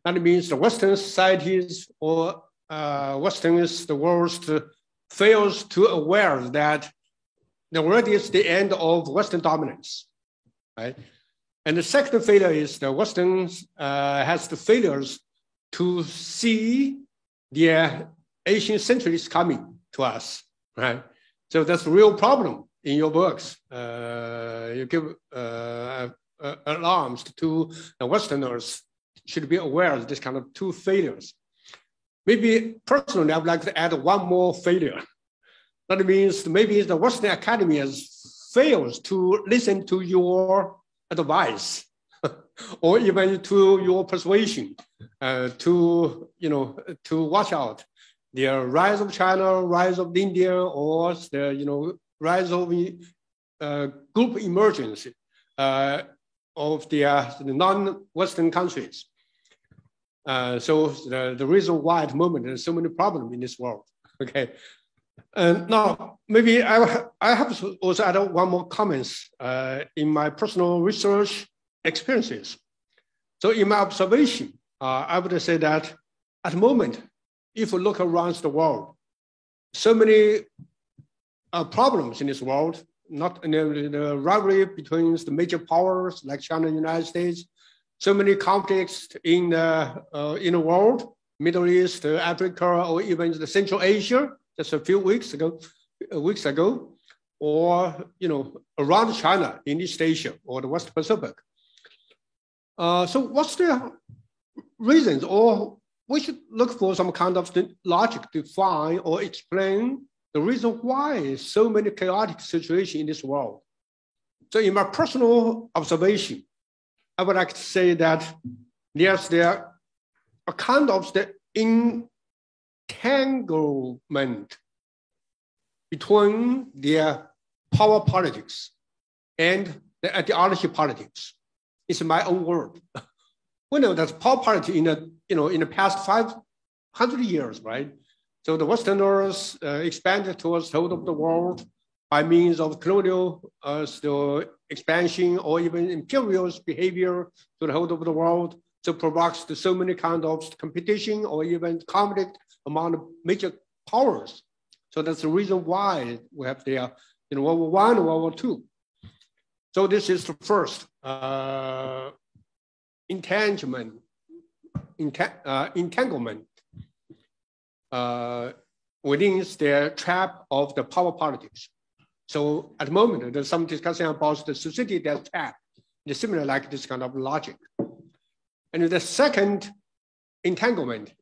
That means the Western societies or the world fails to aware that already is the end of Western dominance, right? And the second failure is the Western has the failures to see the Asian centuries coming to us, right? So that's a real problem in your books. You give alarms to the Westerners should be aware of this kind of two failures. Maybe personally, I would like to add one more failure. That means maybe the Western Academy has failed to listen to your advice or even to your persuasion to watch out the rise of China, rise of India, or the rise of group emergence of the non-Western countries. So the reason why at the moment there's so many problems in this world. Okay. Now, maybe I have to also add one more comments in my personal research experiences. So in my observation, I would say that at the moment, if we look around the world, so many problems in this world, not in the rivalry between the major powers like China and the United States, so many conflicts in the world, Middle East, Africa, or even the Central Asia, just a few weeks ago, or around China in East Asia or the West Pacific. So what's the reasons, or we should look for some kind of logic to find or explain the reason why so many chaotic situations in this world. So in my personal observation, I would like to say that there's a kind of the entanglement between the power politics and the ideology politics. It's my own word. We know that power politics in the past 500 years, right? So the Westerners expanded towards the whole of the world by means of colonial expansion or even imperialist behavior to the whole of the world. So provokes so many kind of competition or even conflict among the major powers. So that's the reason why we have the World War I and World War II. So this is the first entanglement within the trap of the power politics. So at the moment, there's some discussion about the society that's trapped. It's similar like this kind of logic. And the second entanglement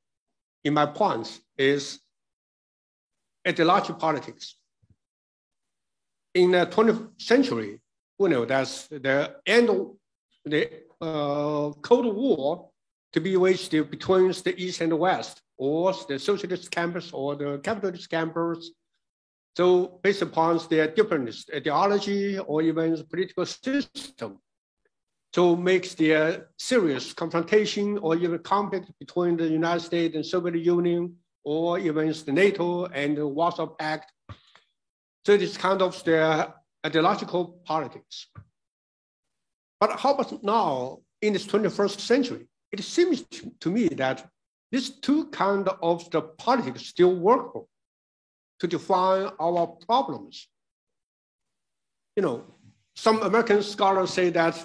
in my points is ideology politics. In the 20th century, we know that's the end of the Cold War to be waged between the East and the West, or the socialist campus or the capitalist campus. So based upon their different ideology or even the political system, so makes the serious confrontation or even conflict between the United States and Soviet Union, or even the NATO and the Warsaw Pact. So it's kind of the ideological politics. But how about now in this 21st century? it seems to me that these two kinds of the politics still work to define our problems. You know, some American scholars say that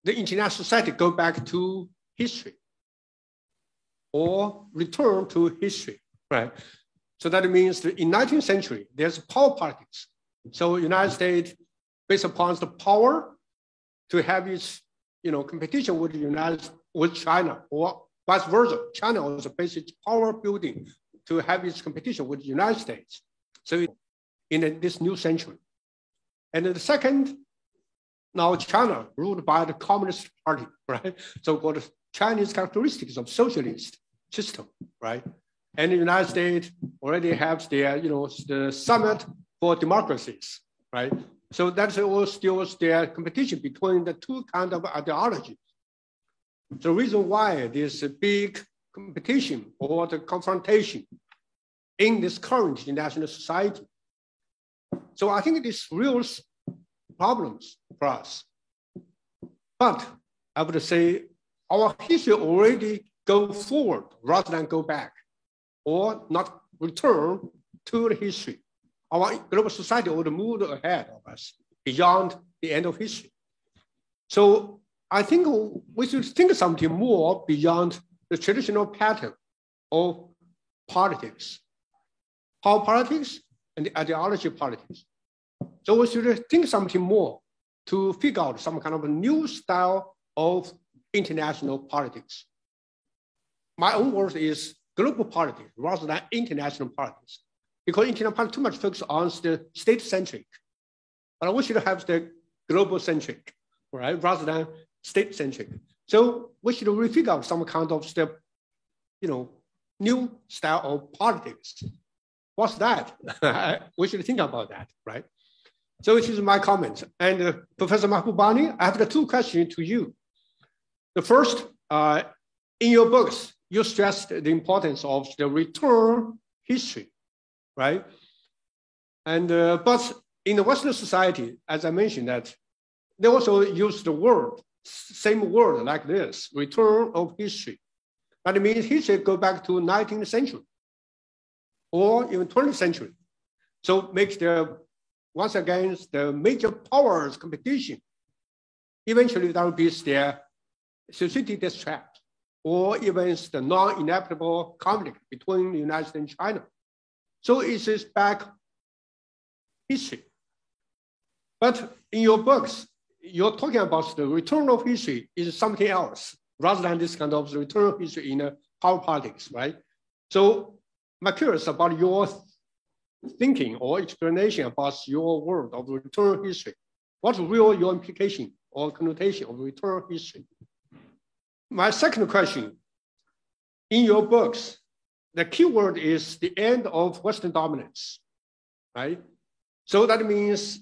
the international society go back to history or return to history, right? So that means that in 19th century, there's power politics. So United States, based upon the power to have its, competition with China, or vice versa. China also based its power building to have its competition with the United States. So in this new century. And then the second, now China ruled by the Communist Party, right? So-called Chinese characteristics of socialist system, right? And the United States already has their, the Summit for Democracies, right? So that's all still their competition between the two kinds of ideologies. The reason why there's a big competition or the confrontation in this current international society. So I think it is real problems for us. But I would say our history already go forward rather than go back or not return to the history. Our global society would move ahead of us beyond the end of history. So I think we should think something more beyond the traditional pattern of politics, power politics and the ideology politics. So we should think something more to figure out some kind of a new style of international politics. My own word is global politics rather than international politics, because international politics too much focus on the state-centric. But we should have the global-centric, right, rather than state-centric. So we should refigure out some kind of step, new style of politics. What's that? We should think about that, right? So it is my comment. And Professor Mahbubani, I have the two questions to you. The first, in your books, you stressed the importance of the return history, right? And but in the Western society, as I mentioned, that they also use the word, same word like this, return of history. That means history go back to 19th century or even 20th century. So makes once again, the major powers competition. Eventually there will be their Thucydides trap, or even the non-inevitable conflict between the United States and China. So it is back history. But in your books, you're talking about the return of history is something else, rather than this kind of return of history in power politics, right? So I'm curious about your thinking or explanation about your word of return history. What's your implication or connotation of return history? My second question, in your books, the key word is the end of Western dominance, right? So that means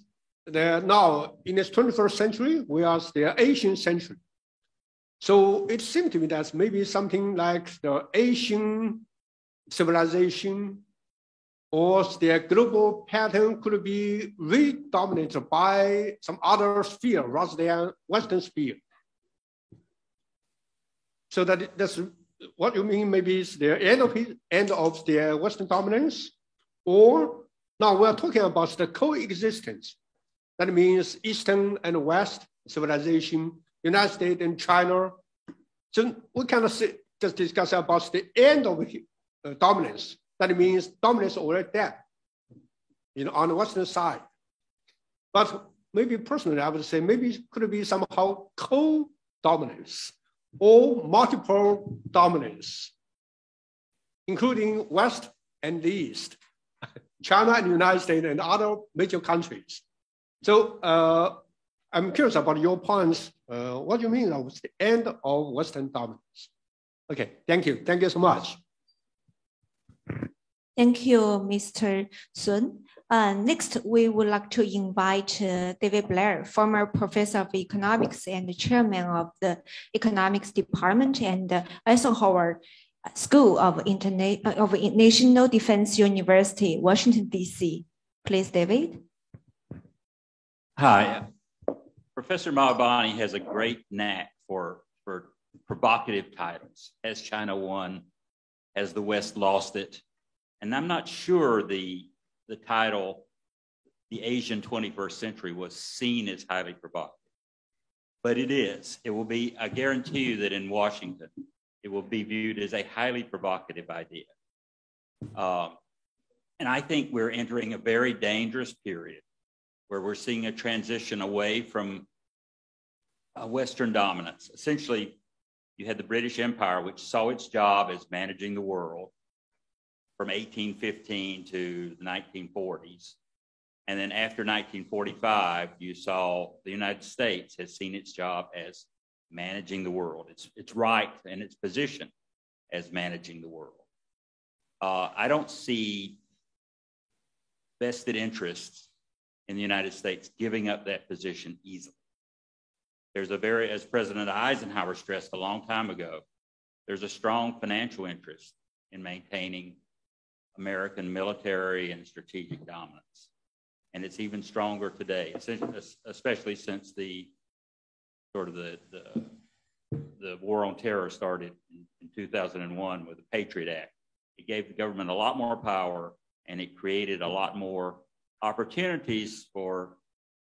that now in this 21st century, we are the Asian century. So it seems to me that maybe something like the Asian civilization or their global pattern could be redominated by some other sphere rather than Western sphere. So that's what you mean, maybe it's the end of their Western dominance, or now we're talking about the coexistence. That means Eastern and West civilization, United States and China. So we cannot just discuss about the end of dominance. That means dominance already dead, on the Western side. But maybe personally, I would say maybe it could be somehow co-dominance or multiple dominance, including West and the East, China and the United States and other major countries. So I'm curious about your points. What do you mean of the end of Western dominance? Okay, thank you. Thank you so much. Thank you, Mr. Sun. Next, we would like to invite David Blair, former professor of economics and chairman of the economics department and Eisenhower School of National Defense University, Washington, D.C. Please, David. Hi. Professor Mahbubani has a great knack for provocative titles. Has China won? Has the West lost it? And I'm not sure the title, The Asian 21st Century, was seen as highly provocative. But it is. It will be, I guarantee you that in Washington, it will be viewed as a highly provocative idea. And I think we're entering a very dangerous period where we're seeing a transition away from Western dominance. Essentially, you had the British Empire, which saw its job as managing the world from 1815 to the 1940s. And then after 1945, you saw the United States has seen its job as managing the world. Its right and its position as managing the world. I don't see vested interests in the United States giving up that position easily. There's a very, as President Eisenhower stressed a long time ago, there's a strong financial interest in maintaining American military and strategic dominance. And it's even stronger today, especially since the sort of the war on terror started in 2001 with the Patriot Act. It gave the government a lot more power, and it created a lot more opportunities for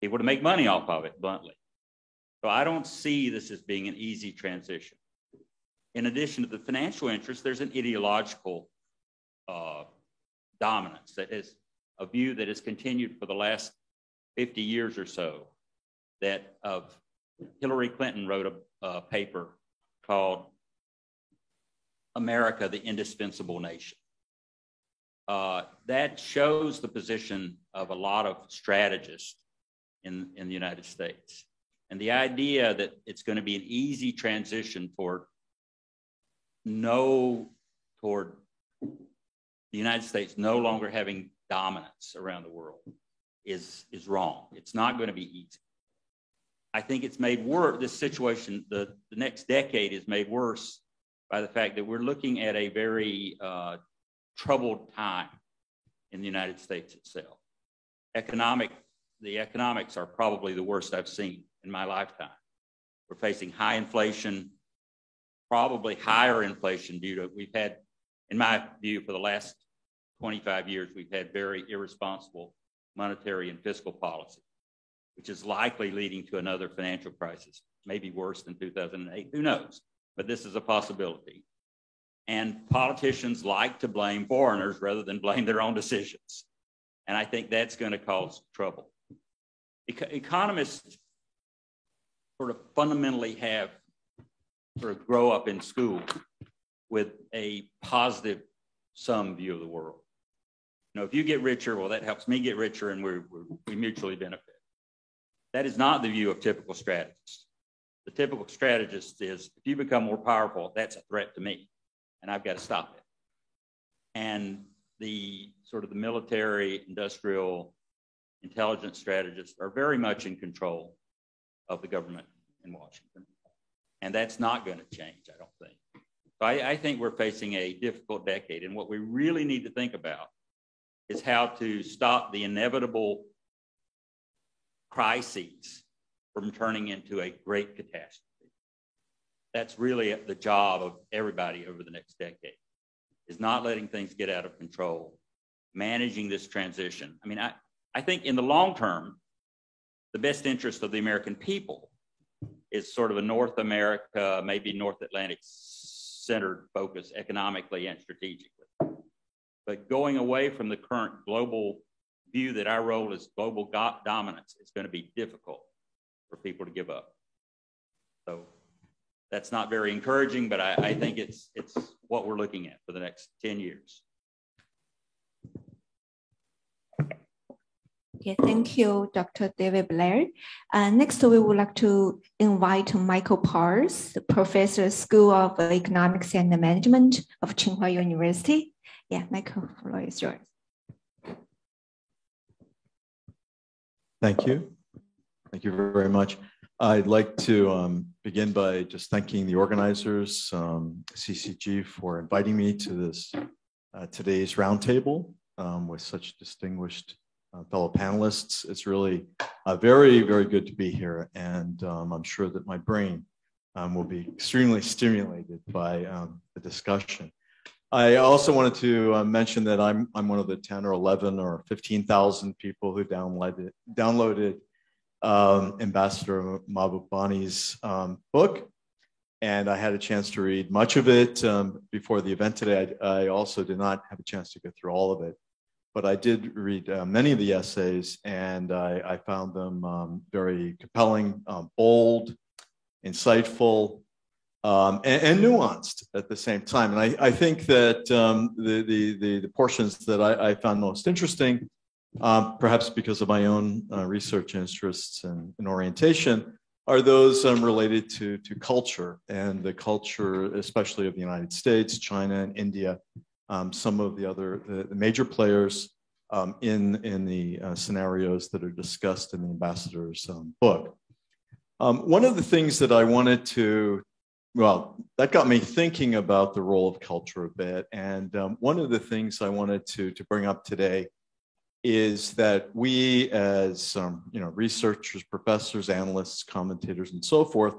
people to make money off of it, bluntly. So I don't see this as being an easy transition. In addition to the financial interest, there's an ideological dominance that is a view that has continued for the last 50 years or so. That of Hillary Clinton wrote a paper called America, the Indispensable Nation. That shows the position of a lot of strategists in the United States. And the idea that it's going to be an easy transition toward the United States no longer having dominance around the world is wrong. It's not going to be easy. I think it's made worse, this situation, the next decade is made worse by the fact that we're looking at a very troubled time in the United States itself. The economics are probably the worst I've seen in my lifetime. We're facing high inflation, probably higher inflation due to, we've had, in my view, for the last 25 years, we've had very irresponsible monetary and fiscal policy, which is likely leading to another financial crisis, maybe worse than 2008, who knows? But this is a possibility. And politicians like to blame foreigners rather than blame their own decisions. And I think that's going to cause trouble. Economists sort of fundamentally have sort of grow up in school with a positive sum view of the world. You know, if you get richer, well, that helps me get richer and we mutually benefit. That is not the view of typical strategists. The typical strategist is, if you become more powerful, that's a threat to me, and I've got to stop it. And the sort of the military, industrial, intelligence strategists are very much in control of the government in Washington. And that's not going to change, I don't think. So I think we're facing a difficult decade. And what we really need to think about is how to stop the inevitable crises from turning into a great catastrophe. That's really the job of everybody over the next decade, is not letting things get out of control, managing this transition. I mean, I think in the long term, the best interest of the American people is sort of a North America, maybe North Atlantic centered focus economically and strategically. But going away from the current global view that our role is global dominance is going to be difficult for people to give up. So that's not very encouraging, but I think it's what we're looking at for the next 10 years. Okay, thank you, Dr. David Blair. Next, we would like to invite Michael Pars, the Professor, School of Economics and Management of Tsinghua University. Yeah, Michael, the floor is yours. Thank you. Thank you very much. I'd like to begin by just thanking the organizers, CCG, for inviting me to this today's roundtable with such distinguished fellow panelists. It's really very, very good to be here. And I'm sure that my brain will be extremely stimulated by the discussion. I also wanted to mention that I'm one of the 10 or 11 or 15,000 people who downloaded Ambassador Mahbubani's book, and I had a chance to read much of it before the event today. I also did not have a chance to go through all of it, but I did read many of the essays, and I found them very compelling, bold, insightful, and nuanced at the same time. And I think that the portions that I found most interesting, perhaps because of my own research interests and orientation, are those related to culture, and the culture, especially of the United States, China, and India, some of the major players in the scenarios that are discussed in the ambassador's book. One of the things that I wanted to, that got me thinking about the role of culture a bit. And one of the things I wanted to bring up today is that we as researchers, professors, analysts, commentators, and so forth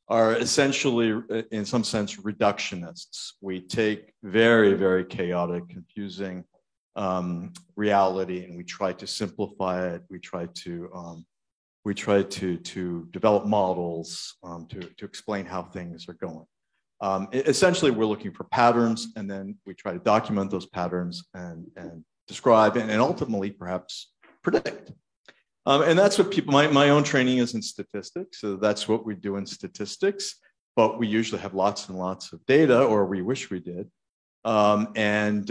are essentially, in some sense, reductionists. We take very, very chaotic, confusing reality, and we try to simplify it. We try to develop models to explain how things are going. Essentially, we're looking for patterns, and then we try to document those patterns and describe and ultimately perhaps predict. And that's what people, my own training is in statistics, so that's what we do in statistics, but we usually have lots and lots of data, or we wish we did. And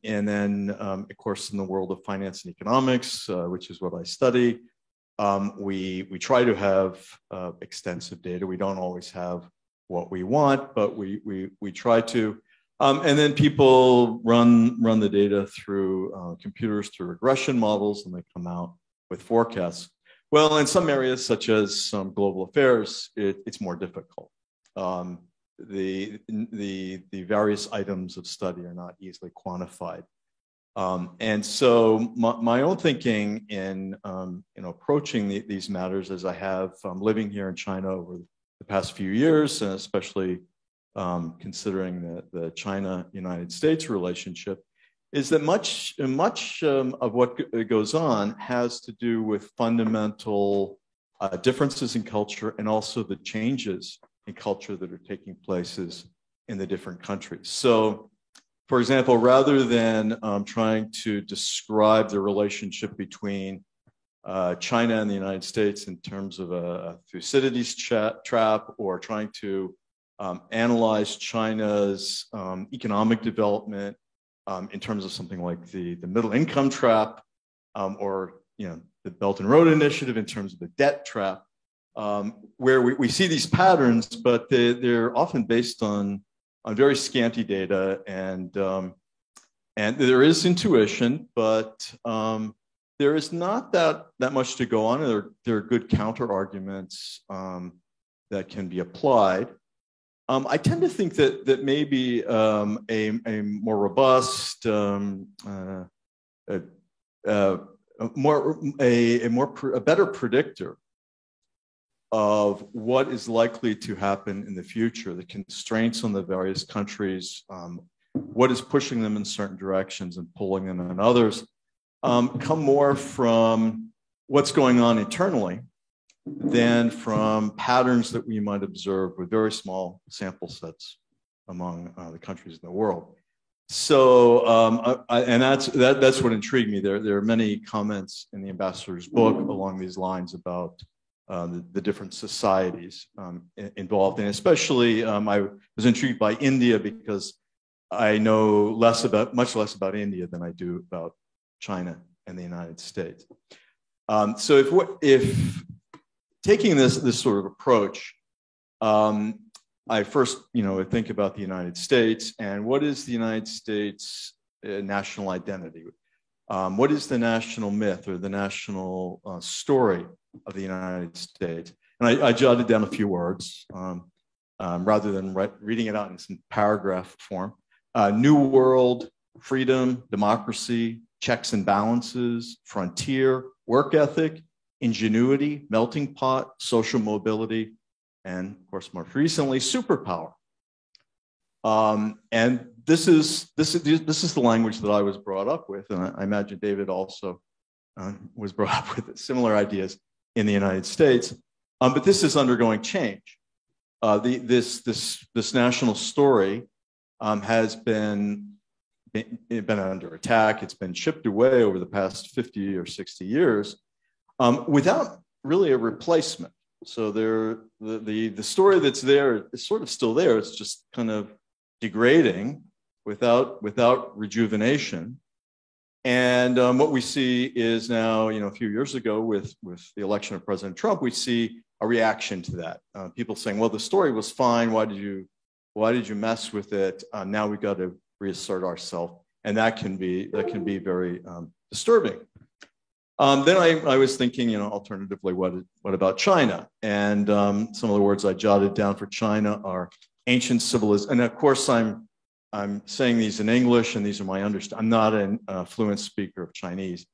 then, of course, in the world of finance and economics, which is what I study, we try to have extensive data. We don't always have what we want, but we try to. And then people run the data through computers, through regression models, and they come out with forecasts. Well, in some areas, such as global affairs, it's more difficult. The various items of study are not easily quantified. And so my own thinking in approaching these matters, as I have living here in China over the past few years, and especially considering the China-United States relationship, is that much of what goes on has to do with fundamental differences in culture, and also the changes in culture that are taking places in the different countries. So, for example, rather than trying to describe the relationship between China and the United States in terms of a Thucydides trap, or trying to analyze China's economic development in terms of something like the middle income trap, or the Belt and Road Initiative in terms of the debt trap, where we see these patterns, but they're often based on very scanty data, and there is intuition, but there is not that much to go on. There are good counter arguments that can be applied. I tend to think that maybe a more robust, a better predictor of what is likely to happen in the future, the constraints on the various countries, what is pushing them in certain directions and pulling them in others, come more from what's going on internally than from patterns that we might observe with very small sample sets among the countries in the world. So, and that's what intrigued me. There are many comments in the ambassador's book along these lines about the different societies involved, and especially I was intrigued by India because I know much less about India than I do about China and the United States. So if taking this sort of approach, I first think about the United States and what is the United States national identity? What is the national myth or the national story of the United States? And I jotted down a few words rather than reading it out in some paragraph form. New world, freedom, democracy, checks and balances, frontier, work ethic, ingenuity, melting pot, social mobility, and of course, more recently, superpower. And this is the language that I was brought up with, and I imagine David also was brought up with similar ideas in the United States. But this is undergoing change. This national story has been under attack. It's been chipped away over the past 50 or 60 years without really a replacement. So the story that's there is sort of still there. It's just kind of degrading without rejuvenation. And what we see is now, a few years ago with the election of President Trump, we see a reaction to that. People saying, well, the story was fine. Why did you mess with it? Now we've got to reassert ourselves. And that can be very disturbing. Then I was thinking, alternatively, what about China? And some of the words I jotted down for China are ancient civilization. And of course, I'm saying these in English, and these are my I'm not a fluent speaker of Chinese.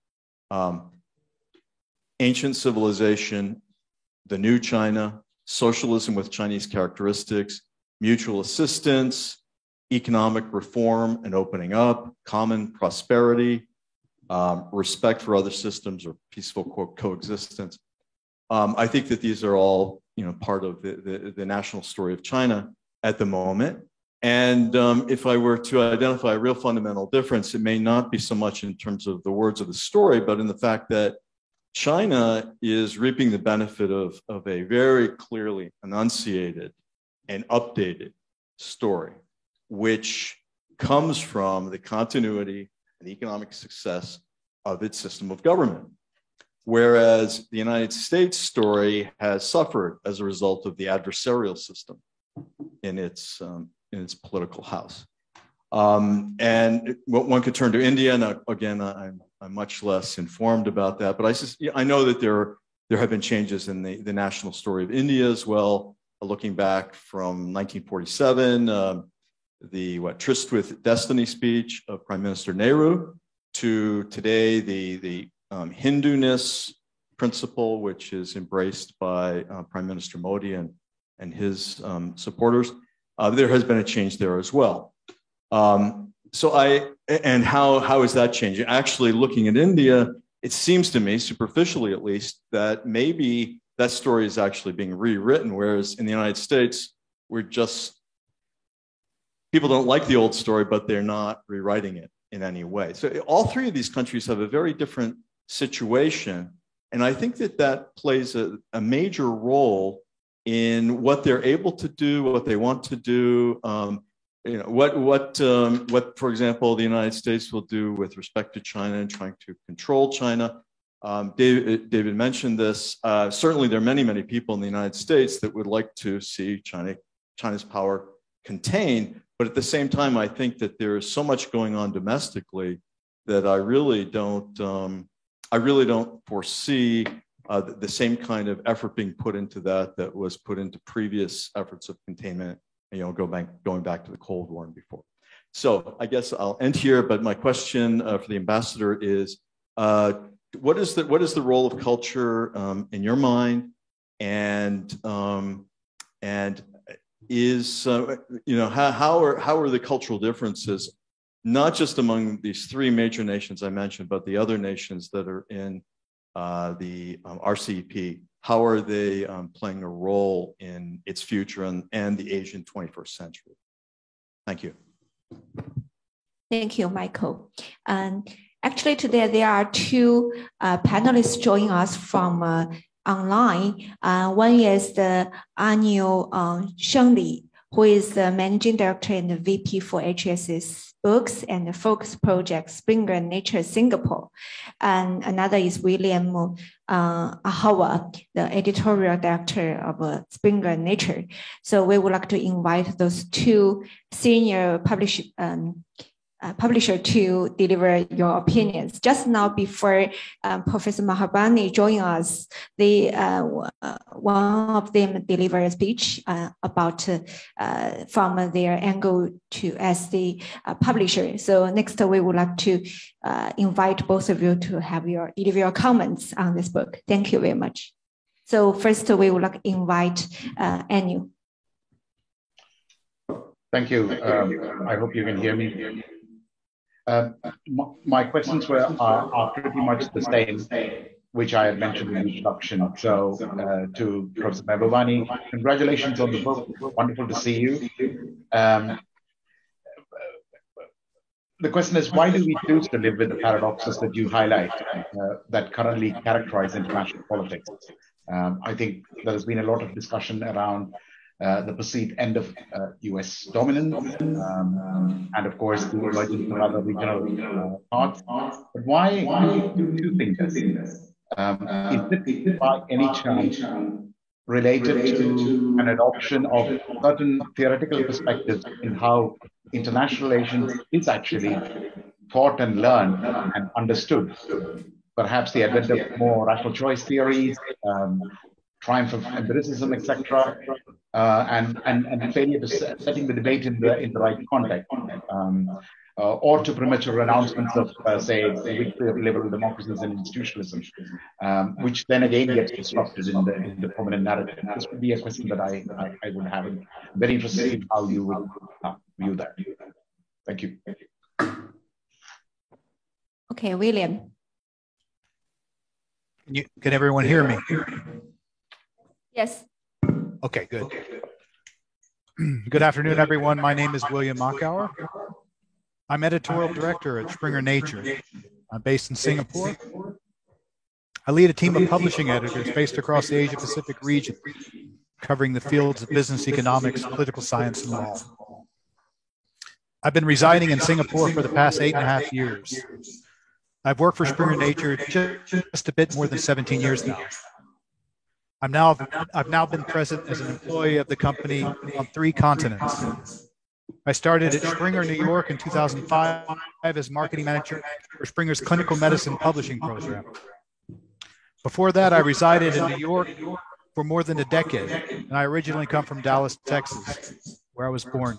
Ancient civilization, the new China, socialism with Chinese characteristics, mutual assistance, economic reform and opening up, common prosperity, respect for other systems or peaceful coexistence. I think that these are all, part of the national story of China at the moment. And if I were to identify a real fundamental difference, it may not be so much in terms of the words of the story, but in the fact that China is reaping the benefit of a very clearly enunciated and updated story, which comes from the continuity and economic success of its system of government. Whereas the United States story has suffered as a result of the adversarial system in its political house. And one could turn to India, and again, I'm much less informed about that, but I know that there have been changes in the national story of India as well. Looking back from 1947, the Tryst with Destiny speech of Prime Minister Nehru, to today the Hinduness principle, which is embraced by Prime Minister Modi and his supporters. There has been a change there as well. And how is that changing? Actually, looking at India, it seems to me, superficially at least, that maybe that story is actually being rewritten, whereas in the United States, people don't like the old story, but they're not rewriting it in any way. So all three of these countries have a very different situation. And I think that plays a major role in what they're able to do, what they want to do, what, for example, the United States will do with respect to China and trying to control China. David mentioned this. Certainly, there are many, many people in the United States that would like to see China's power contained. But at the same time, I think that there is so much going on domestically that I really don't foresee the same kind of effort being put into that was put into previous efforts of containment, going back to the Cold War and before. So I guess I'll end here, but my question for the ambassador is, what is the role of culture in your mind, and is how are the cultural differences, not just among these three major nations I mentioned, but the other nations that are in the RCEP? How are they playing a role in its future and the Asian 21st century? Thank you. Thank you, Michael. Actually, today there are two panelists joining us from online. One is the Anil Shengli, who is the Managing Director and the VP for HSS Books and the Focus Project Springer Nature Singapore. And another is William Ahawa, the Editorial Director of Springer Nature. So we would like to invite those two senior publisher to deliver your opinions. Just now, before Professor Mahbani joined us, one of them delivered a speech about from their angle as the publisher. So next, we would like to invite both of you to have deliver your comments on this book. Thank you very much. So first, we would like to invite Anu. Thank you. I hope you can hear me. My questions are pretty much the same, which I had mentioned in the introduction. So to Professor Mahbubani, congratulations on the book. Wonderful to see you. The question is, why do we choose to live with the paradoxes that you highlight that currently characterize international politics? I think there has been a lot of discussion around the perceived end of US dominance, and of course the emergence of other regional parts. But why do you think this? Is it by any chance related to an adoption of certain theoretical perspectives in how international relations is actually taught and learned and understood? Perhaps the advent of more rational choice theories, triumph of empiricism, etc., and failure to setting the debate in the right context, or to premature announcements of, say, the victory of liberal democracies and institutionalism, which then again gets disrupted in the prominent narrative. This would be a question that I would have. I'm very interested in how you would view that. Thank you. Okay, William. Can everyone hear me? Yes. Okay, good. Good afternoon, everyone. My name is William Makauer. I'm editorial director at Springer Nature. I'm based in Singapore. I lead a team of publishing editors based across the Asia-Pacific region, covering the fields of business, economics, political science, and law. I've been residing in Singapore for the past 8.5 years. I've worked for Springer Nature just a bit more than 17 years now. I've now been present as an employee of the company on 3 continents. I started at Springer, New York in 2005 as marketing manager for Springer's clinical medicine publishing program. Before that, I resided in New York for more than a decade, and I originally come from Dallas, Texas, where I was born.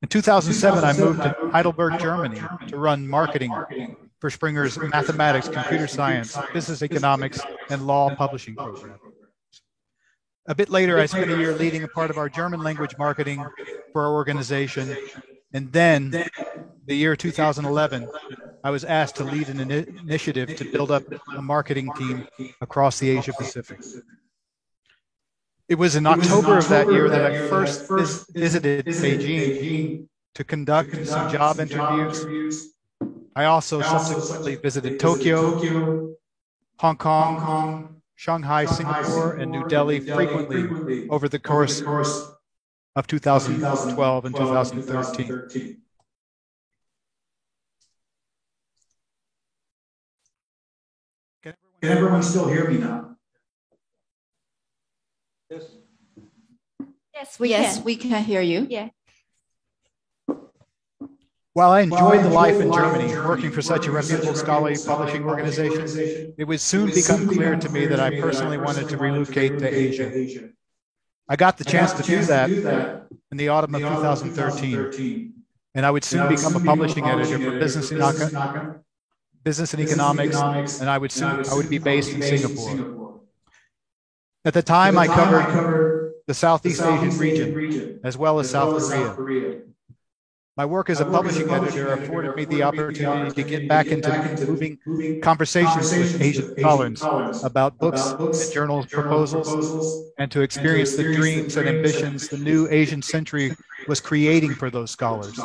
In 2007, I moved to Heidelberg, Germany to run marketing for Springer's mathematics, computer science, business economics, and law publishing program. A bit later, I spent a year leading a part of our German language marketing for our organization. And then, the year 2011, I was asked to lead an initiative to build up a marketing team across the Asia Pacific. It was in October of that year that I first visited Beijing to conduct some job interviews. I also subsequently visited Tokyo, Hong Kong, Shanghai, Singapore, and New Delhi frequently over the course of 2012 and 2013. Can everyone still hear me now? Yes. Yes, we can hear you. Yeah. While I enjoyed the life in Germany, working for such a reputable scholarly publishing organization, it would soon become clear to me that I personally wanted to relocate to Asia. I got the chance to do that in the autumn of 2013, and I would soon become a publishing editor for business and economics, and I would be based in Singapore. At the time, I covered the Southeast Asian region, as well as South Korea. My work as a publishing editor afforded me the opportunity to get back into moving conversations with Asian scholars about books and journals proposals, and to experience the dreams and ambitions the new Asian century was creating for those scholars.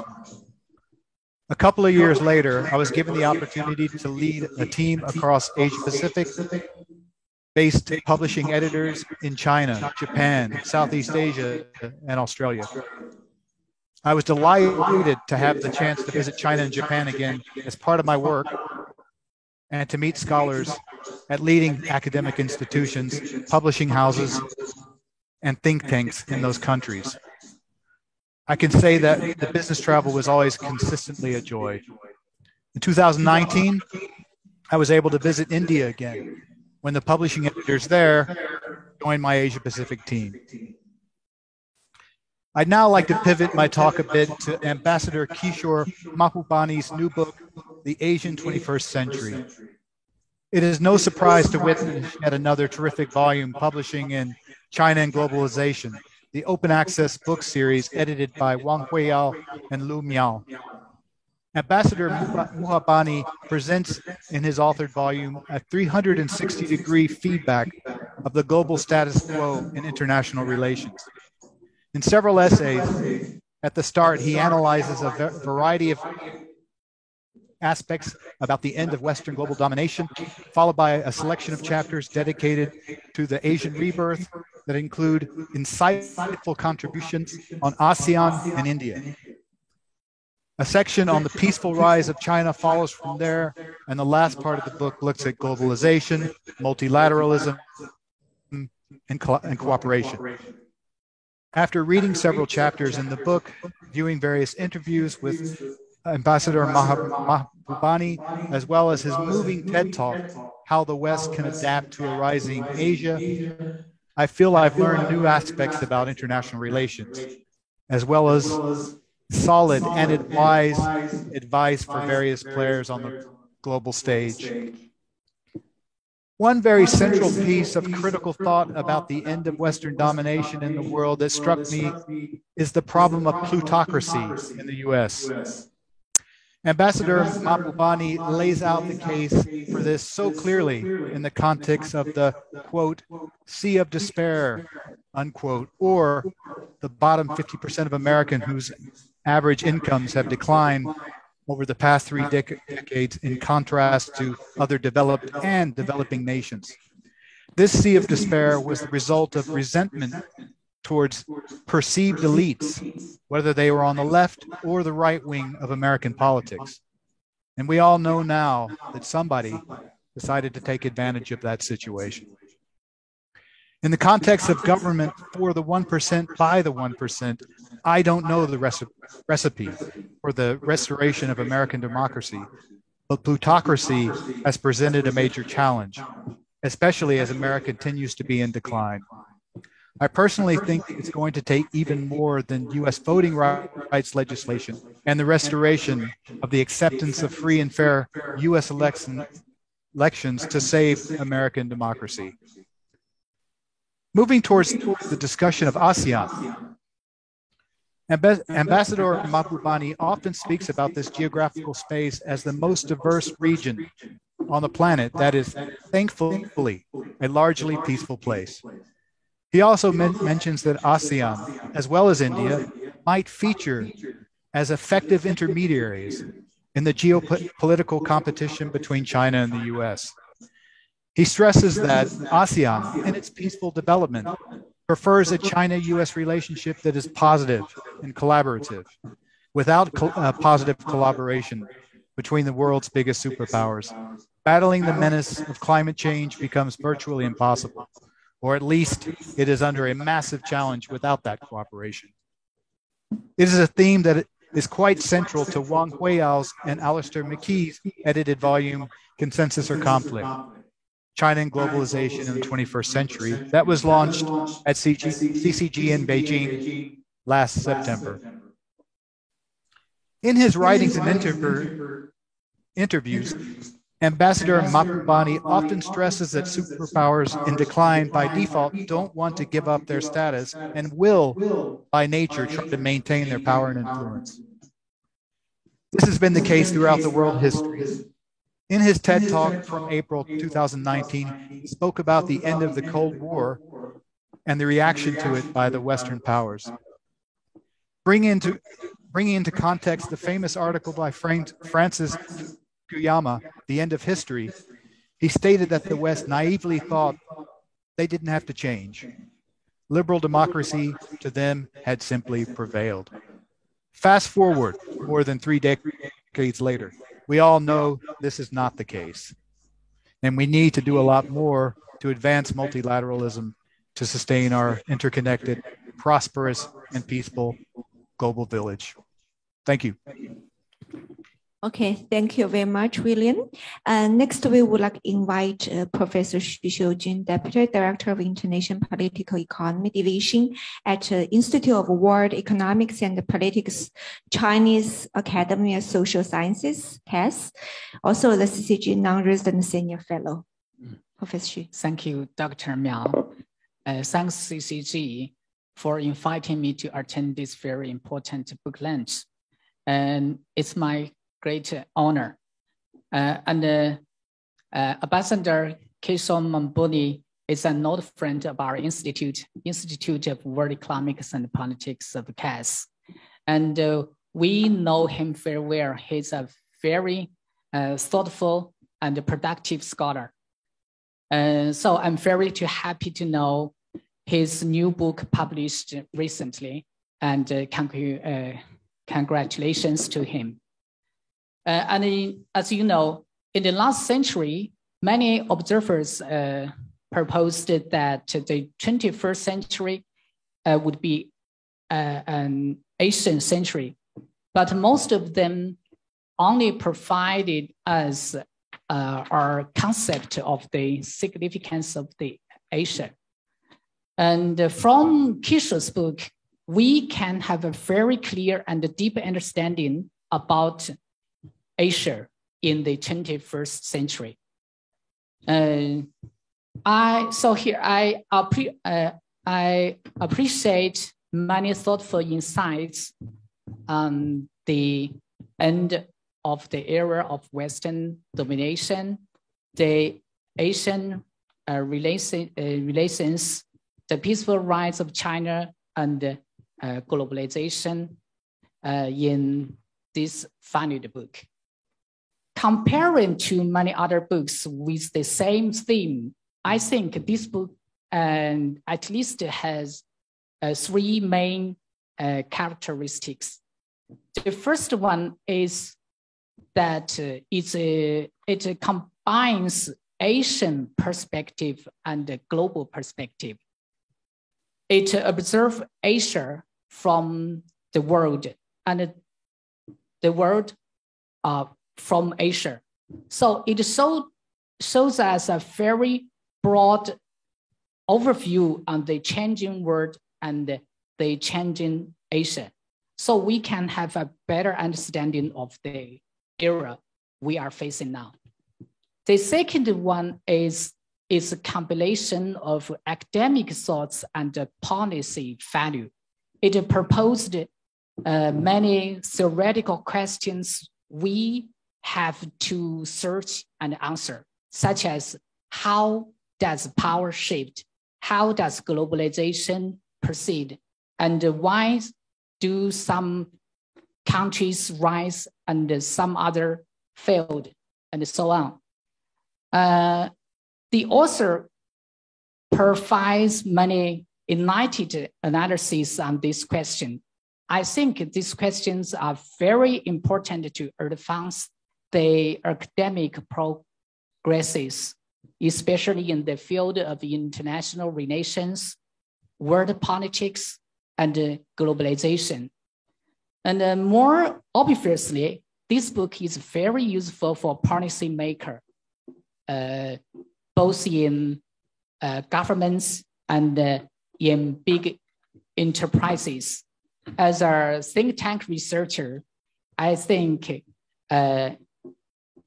A couple of years later, I was given the opportunity to lead a team across Asia-Pacific, based publishing editors in China, Japan, Southeast Asia, and Australia. I was delighted to have the chance to visit China and Japan again as part of my work, and to meet scholars at leading academic institutions, publishing houses, and think tanks in those countries. I can say that the business travel was always consistently a joy. In 2019, I was able to visit India again, when the publishing editors there joined my Asia-Pacific team. I'd now like to pivot my talk a bit to Ambassador Kishore Mahbubani's new book, The Asian 21st Century. It is no surprise to witness yet another terrific volume publishing in China and Globalization, the open access book series edited by Wang Huiyao and Lu Miao. Ambassador Mahbubani presents in his authored volume a 360-degree feedback of the global status quo in international relations. In several essays, at the start, he analyzes a variety of aspects about the end of Western global domination, followed by a selection of chapters dedicated to the Asian rebirth that include insightful contributions on ASEAN and India. A section on the peaceful rise of China follows from there, and the last part of the book looks at globalization, multilateralism, and cooperation. After reading several chapters in the book, viewing various interviews with Ambassador Mahbubani, as well as his moving TED Talk, How the West Can Adapt to a Rising Asia, I feel I've learned new aspects about international relations, as well as solid and wise advice for various players on the global stage. One very central piece of critical thought about the end of Western domination in the world that struck me is the problem of plutocracy in the US. Ambassador Mahbubani lays out the case for this so clearly in the context of the, quote, sea of despair, unquote, or the bottom 50% of Americans whose average incomes have declined over the past 3 decades in contrast to other developed and developing nations. This sea of despair was the result of resentment towards perceived elites, whether they were on the left or the right wing of American politics. And we all know now that somebody decided to take advantage of that situation. In the context of government for the 1% by the 1%, I don't know the recipe for the restoration of American democracy, but plutocracy has presented a major challenge, especially as America continues to be in decline. I personally think it's going to take even more than US voting rights legislation and the restoration of the acceptance of free and fair US elections to save American democracy. Moving towards the discussion of ASEAN, Ambassador Mahbubani often speaks about this geographical space as the most diverse region on the planet that is, thankfully, a largely peaceful place. He also mentions that ASEAN, as well as India, might feature as effective intermediaries in the geopolitical competition between China and the US. He stresses that ASEAN, in its peaceful development, prefers a China-US relationship that is positive and collaborative. Without positive collaboration between the world's biggest superpowers, battling the menace of climate change becomes virtually impossible, or at least it is under a massive challenge without that cooperation. It is a theme that is quite central to Wang Huiyao's and Alistair McKee's edited volume, Consensus or Conflict, China and Globalization in the 21st Century, that was launched at CCG in Beijing last September. In his writings and interviews, Ambassador Mahbubani often stresses that superpowers in decline by default don't want to give up their status and will, by nature, try to maintain their power and influence. This has been the case throughout the world history. In his TED Talk from April 2019, he spoke about the end of the Cold War and the reaction to it by the Western powers. Bringing into context the famous article by Francis Fukuyama, The End of History, he stated that the West naively thought they didn't have to change. Liberal democracy to them had simply prevailed. Fast forward more than 3 decades later. We all know this is not the case. And we need to do a lot more to advance multilateralism to sustain our interconnected, prosperous, and peaceful global village. Thank you. Okay, thank you very much, William. Next, we would like to invite Professor Xu Xiujun, Deputy Director of International Political Economy Division at the Institute of World Economics and Politics, Chinese Academy of Social Sciences, CAS, also the CCG Non-Resident Senior Fellow. Professor Xu. Thank you, Dr. Miao. Thanks, CCG, for inviting me to attend this very important book launch. And it's my great honor. Ambassador Kishore Mahbani is an old friend of our Institute of World Economics and Politics of CAS. And we know him very well. He's a very thoughtful and productive scholar. So I'm very happy to know his new book published recently, and congratulations to him. As you know, in the last century, many observers proposed that the 21st century would be an Asian century, but most of them only provided us our concept of the significance of the Asia. And from Kishore's book, we can have a very clear and deep understanding about Asia in the 21st century. I appreciate many thoughtful insights on the end of the era of Western domination, the Asian relations, the peaceful rise of China, and globalization in this valued book. Comparing to many other books with the same theme, I think this book at least has three main characteristics. The first one is that it combines Asian perspective and a global perspective. It observes Asia from the world and the world from Asia. So it shows us a very broad overview on the changing world and the changing Asia. So we can have a better understanding of the era we are facing now. The second one is a compilation of academic thoughts and policy value. It proposed many theoretical questions we have to search and answer, such as how does power shift? How does globalization proceed? And why do some countries rise and some other failed, and so on? The author provides many enlightened analyses on this question. I think these questions are very important to advance the academic progresses, especially in the field of international relations, world politics, and globalization. And more obviously, this book is very useful for policymakers, both in governments and in big enterprises. As a think tank researcher, I think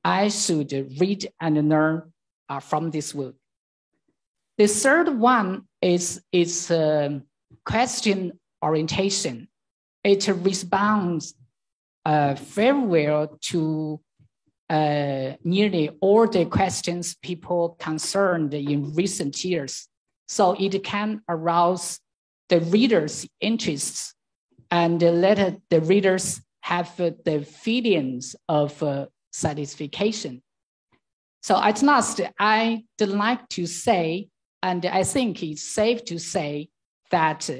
I should read and learn from this book. The third one is question orientation. It responds very well to nearly all the questions people concerned in recent years. So it can arouse the reader's interests and let the readers have the feelings of satisfaction. So at last, I'd like to say, and I think it's safe to say, that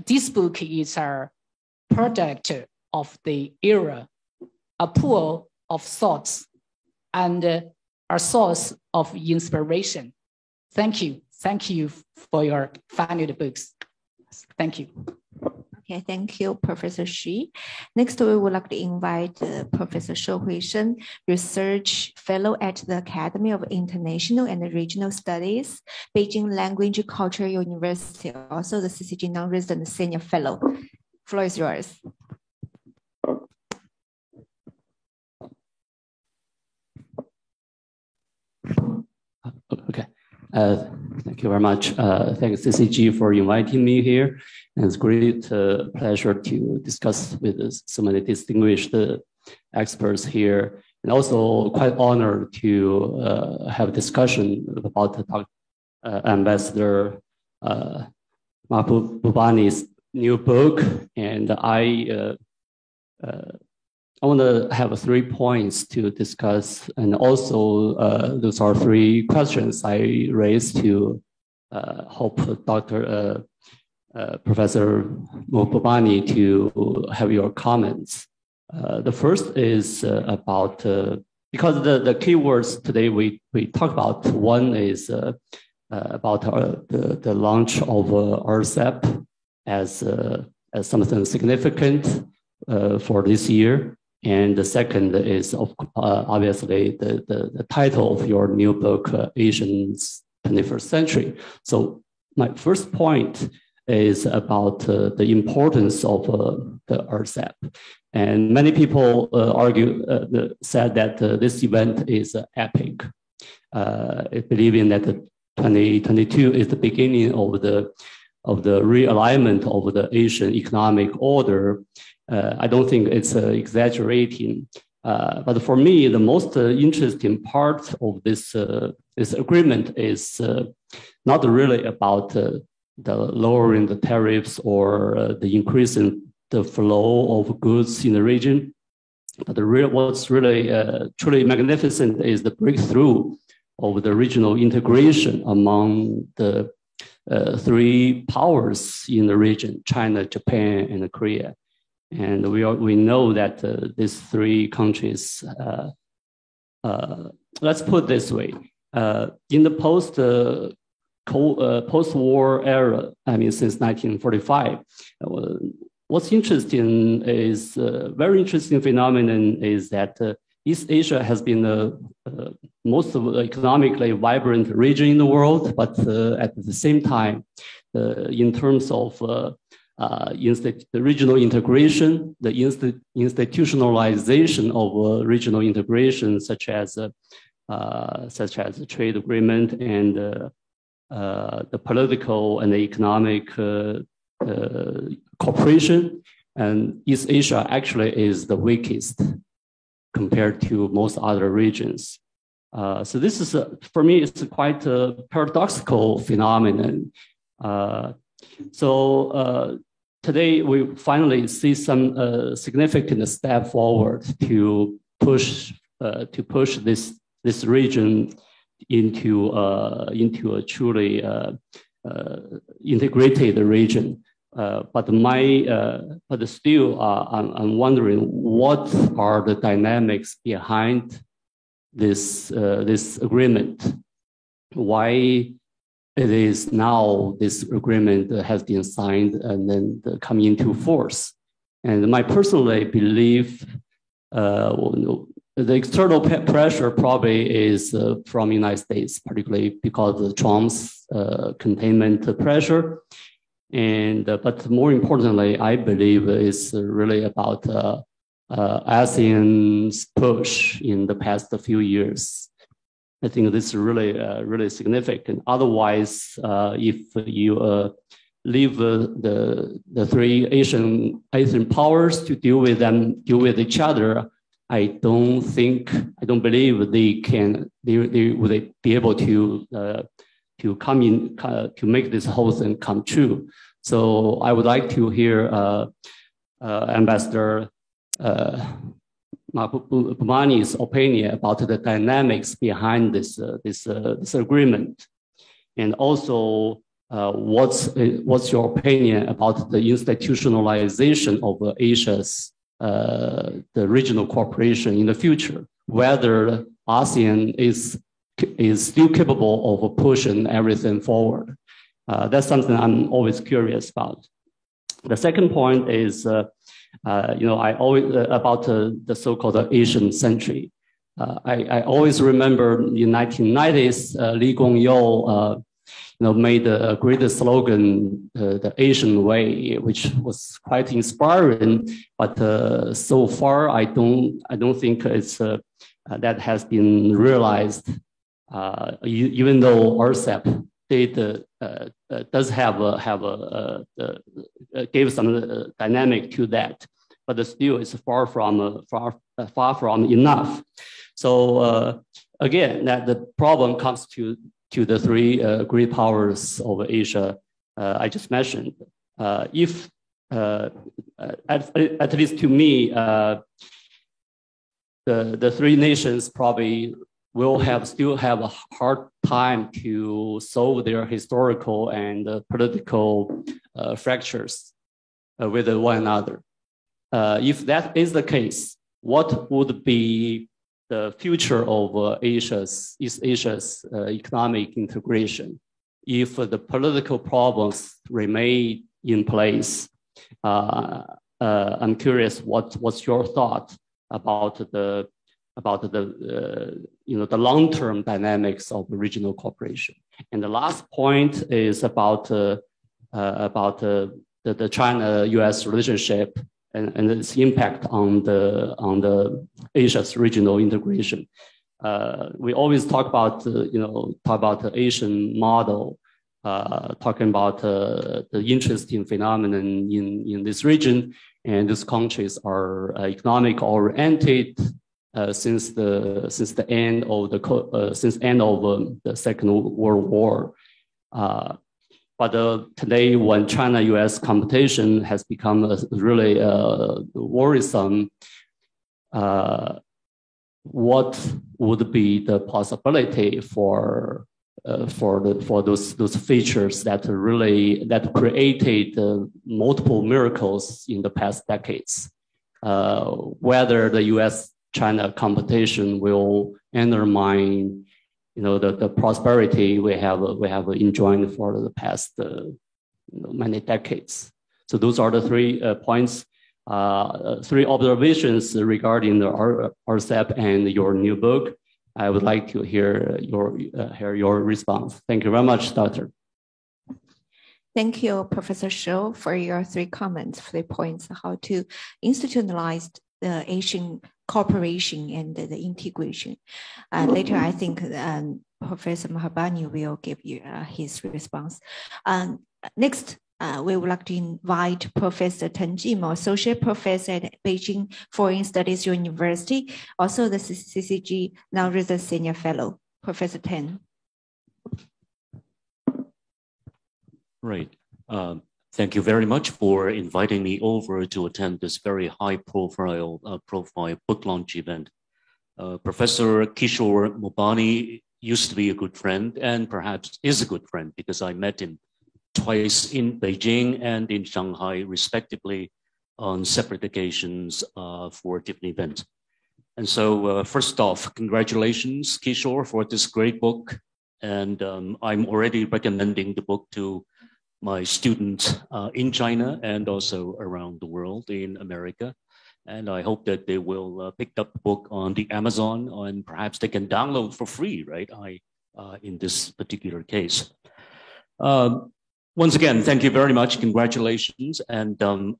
this book is a product of the era, a pool of thoughts, and a source of inspiration. Thank you. Thank you for your valued books. Thank you. Okay, thank you, Professor Xu. Next, we would like to invite Professor Shou Huishen, Research Fellow at the Academy of International and Regional Studies, Beijing Language Culture University, also the CCG Non-Resident Senior Fellow. Floor is yours. Okay. Thank you very much. Thanks CCG for inviting me here. And it's great pleasure to discuss with so many distinguished experts here. And also quite honored to have a discussion about Ambassador Mahbubani's new book. And I want to have 3 points to discuss, and also those are 3 questions I raised to hope Professor Mahbubani to have your comments. The first is about, because the keywords today we talk about, one is about the launch of RCEP as something significant for this year. And the second is obviously the title of your new book, Asia's 21st Century. So my first point is about the importance of the RCEP. And many people said that this event is epic, believing that 2022 is the beginning of the realignment of the Asian economic order. I don't think it's exaggerating, but for me, the most interesting part of this agreement is not really about the lowering the tariffs or the increase in the flow of goods in the region, but what's really truly magnificent is the breakthrough of the regional integration among the 3 powers in the region: China, Japan, and Korea. And we know that these 3 countries, let's put it this way, in the post-war era, I mean, since 1945, what's interesting is, very interesting phenomenon is that East Asia has been the most economically vibrant region in the world, but at the same time, in terms of the regional integration, the institutionalization of regional integration, such as the trade agreement and the political and the economic cooperation, and East Asia actually is the weakest compared to most other regions. So this is, for me, it's quite a paradoxical phenomenon. Today we finally see some significant step forward to push this region into a truly integrated region. But still, I'm wondering what are the dynamics behind this agreement? Why it is now this agreement has been signed and then coming into force? And my personal belief, the external pressure probably is from the United States, particularly because of Trump's containment pressure. And but more importantly, I believe it's really about ASEAN's push in the past few years. I think this is really significant. Otherwise, if you leave the 3 Asian powers to deal with each other, I don't believe they would be able to make this whole thing come true. So I would like to hear Ambassador Mahbubani's opinion about the dynamics behind this agreement, and also what's your opinion about the institutionalization of Asia's the regional cooperation in the future? Whether ASEAN is still capable of pushing everything forward. That's something I'm always curious about. The second point is, I always about the so-called Asian century. I always remember in the 1990s, Lee Kuan-yew, made a great slogan, the Asian way, which was quite inspiring. But so far, I don't think it's that has been realized. Even though RCEP does gave some dynamic to that, but still it's far from enough. So again, that the problem comes to the three great powers of Asia I just mentioned. If at least to me, the three nations probably will still have a hard time to solve their historical and political fractures with one another. If that is the case, what would be the future of East Asia's economic integration if the political problems remain in place? I'm curious, what's your thought about the long-term dynamics of regional cooperation? And the last point is about the China-U.S. relationship and its impact on the Asia's regional integration. We always talk about the Asian model, talking about the interesting phenomenon in this region, and these countries are economic oriented since the end of the Second World War. But today, when China-U.S. competition has become really worrisome, what would be the possibility for those features that created multiple miracles in the past decades? Whether the U.S.-China competition will undermine the prosperity we have enjoyed for the past many decades. So those are the 3 points, 3 observations regarding the RCEP and your new book. I would like to hear your response. Thank you very much, Doctor. Thank you, Professor Shou, for your 3 comments, 3 points, how to institutionalize the Asian cooperation and the integration. Later, I think Professor Mahbani will give you his response. Next, we would like to invite Professor Teng Jimo, Associate Professor at Beijing Foreign Studies University, also the CCG Non-Resident Senior Fellow. Professor Teng. Right. Thank you very much for inviting me over to attend this very high-profile book launch event. Professor Kishore Mahbani used to be a good friend and perhaps is a good friend because I met him twice in Beijing and in Shanghai, respectively, on separate occasions for different events. And so first off, congratulations, Kishore, for this great book. And I'm already recommending the book to my students in China and also around the world in America. And I hope that they will pick up the book on the Amazon and perhaps they can download for free, right? In this particular case. Once again, thank you very much. Congratulations. And while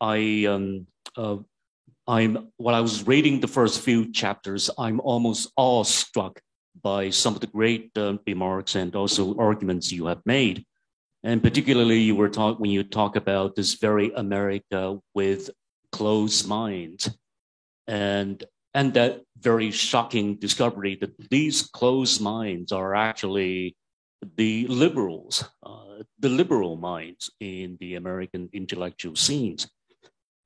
I was reading the first few chapters, I'm almost awestruck by some of the great remarks and also arguments you have made. And particularly when you talk about this very America with closed minds and that very shocking discovery that these closed minds are actually the liberals, the liberal minds in the American intellectual scenes.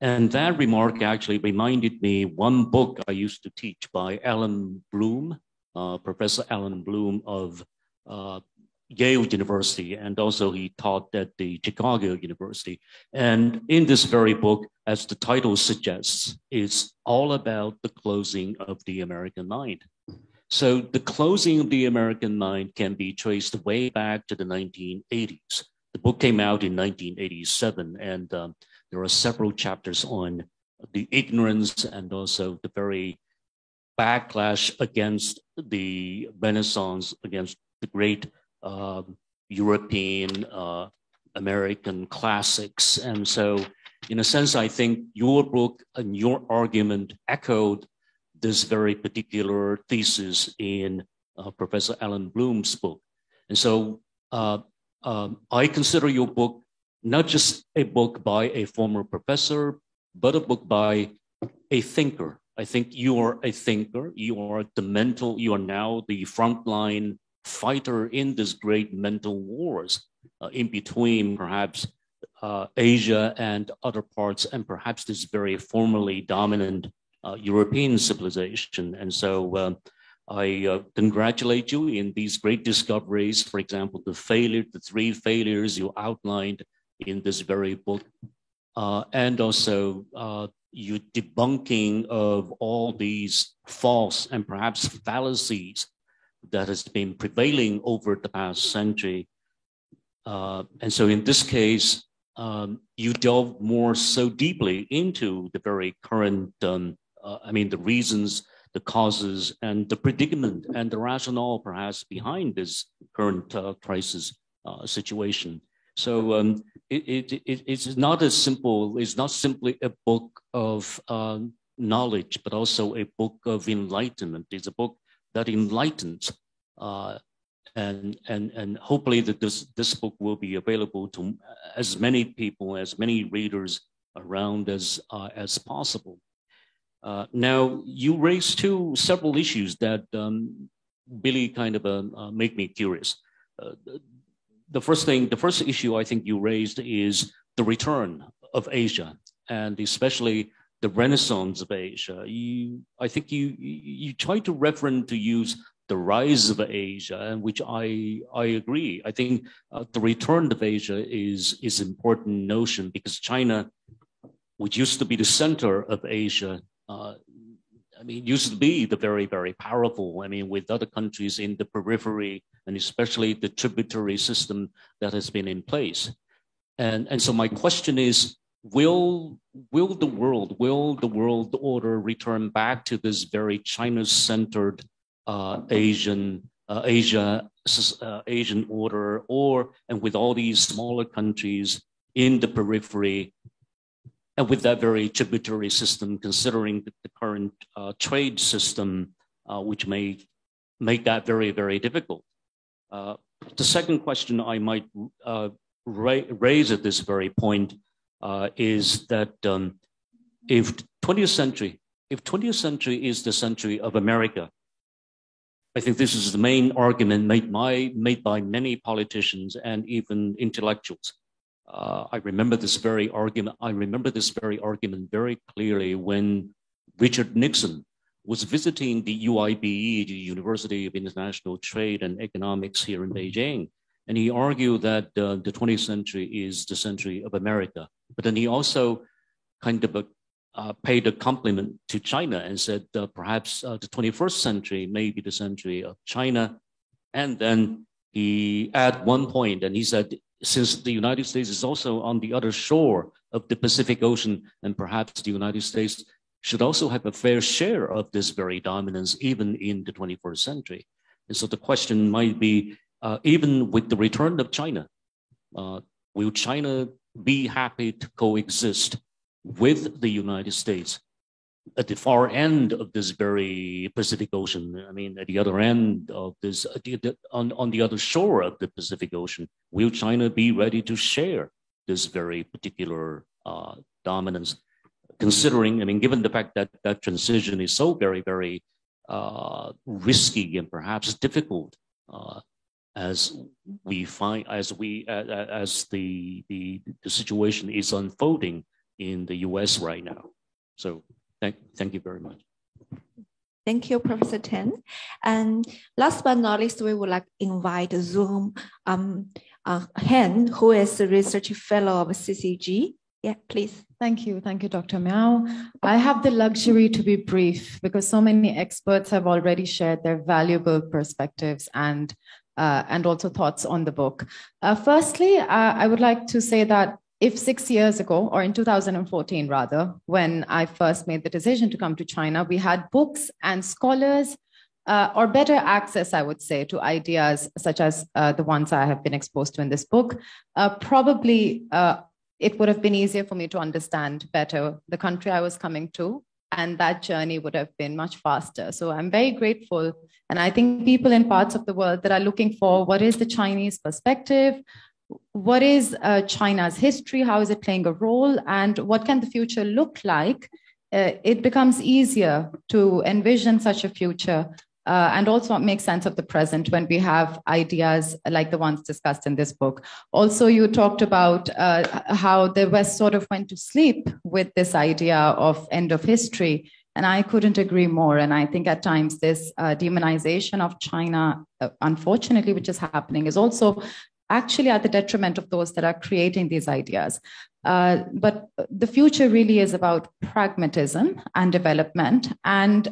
And that remark actually reminded me one book I used to teach by Alan Bloom, Professor Alan Bloom of Yale University, and also he taught at the Chicago University. And in this very book, as the title suggests, is all about the closing of the American mind. So the closing of the American mind can be traced way back to the 1980s. The book came out in 1987, and there are several chapters on the ignorance and also the very backlash against the Renaissance, against the great European, American classics. And so, in a sense, I think your book and your argument echoed this very particular thesis in Professor Alan Bloom's book. And so I consider your book not just a book by a former professor, but a book by a thinker. I think you are a thinker. You are now the frontline fighter in this great mental wars in between perhaps Asia and other parts, and perhaps this very formerly dominant European civilization. And so I congratulate you in these great discoveries. For example, the 3 failures you outlined in this very book, and also your debunking of all these false and perhaps fallacies that has been prevailing over the past century. And so in this case, you delve more so deeply into the very current, the reasons, the causes, and the predicament and the rationale perhaps behind this current crisis situation. So it's not simply a book of knowledge, but also a book of enlightenment. It's a book that enlightens, and hopefully that this book will be available to as many people, as many readers around as possible. Now, you raised several issues that really kind of make me curious. The first issue I think you raised is the return of Asia, and especially the Renaissance of Asia. I think you tried to use the rise of Asia, and which I agree. I think the return of Asia is an important notion, because China, which used to be the center of Asia, used to be the very, very powerful, with other countries in the periphery, and especially the tributary system that has been in place. And so my question is, will the world order return back to this very China-centered Asian order, and with all these smaller countries in the periphery, and with that very tributary system, considering the current trade system, which may make that very, very difficult. The second question I might raise at this very point is that if 20th century is the century of America, I think this is the main argument made by many politicians and even intellectuals. I remember this very argument very clearly when Richard Nixon was visiting the UIBE, the University of International Trade and Economics here in Beijing. And he argued that the 20th century is the century of America. But then he also kind of paid a compliment to China and said perhaps the 21st century may be the century of China. And then he added one point, and he said, since the United States is also on the other shore of the Pacific Ocean, and perhaps the United States should also have a fair share of this very dominance, even in the 21st century. And so the question might be, even with the return of China, will China be happy to coexist with the United States at the far end of this very Pacific Ocean? At the other end of this, on the other shore of the Pacific Ocean, will China be ready to share this very particular dominance? Considering, given the fact that that transition is so very, very risky and perhaps difficult, as the situation is unfolding in the US right now. So thank you very much. Thank you, Professor Tan. And last but not least, we would like to invite Zoom Han, who is a research fellow of CCG. Yeah, please. Thank you, Dr. Miao. I have the luxury to be brief because so many experts have already shared their valuable perspectives and also thoughts on the book. Firstly, I would like to say that if 6 years ago, or in 2014 rather, when I first made the decision to come to China, we had books and scholars, or better access, I would say, to ideas such as the ones I have been exposed to in this book, probably it would have been easier for me to understand better the country I was coming to, and that journey would have been much faster. So I'm very grateful. And I think people in parts of the world that are looking for what is the Chinese perspective, what is China's history, how is it playing a role, and what can the future look like, it becomes easier to envision such a future and also make sense of the present when we have ideas like the ones discussed in this book. Also, you talked about how the West sort of went to sleep with this idea of end of history. And I couldn't agree more. And I think at times this demonization of China, unfortunately, which is happening, is also actually at the detriment of those that are creating these ideas. But the future really is about pragmatism and development. And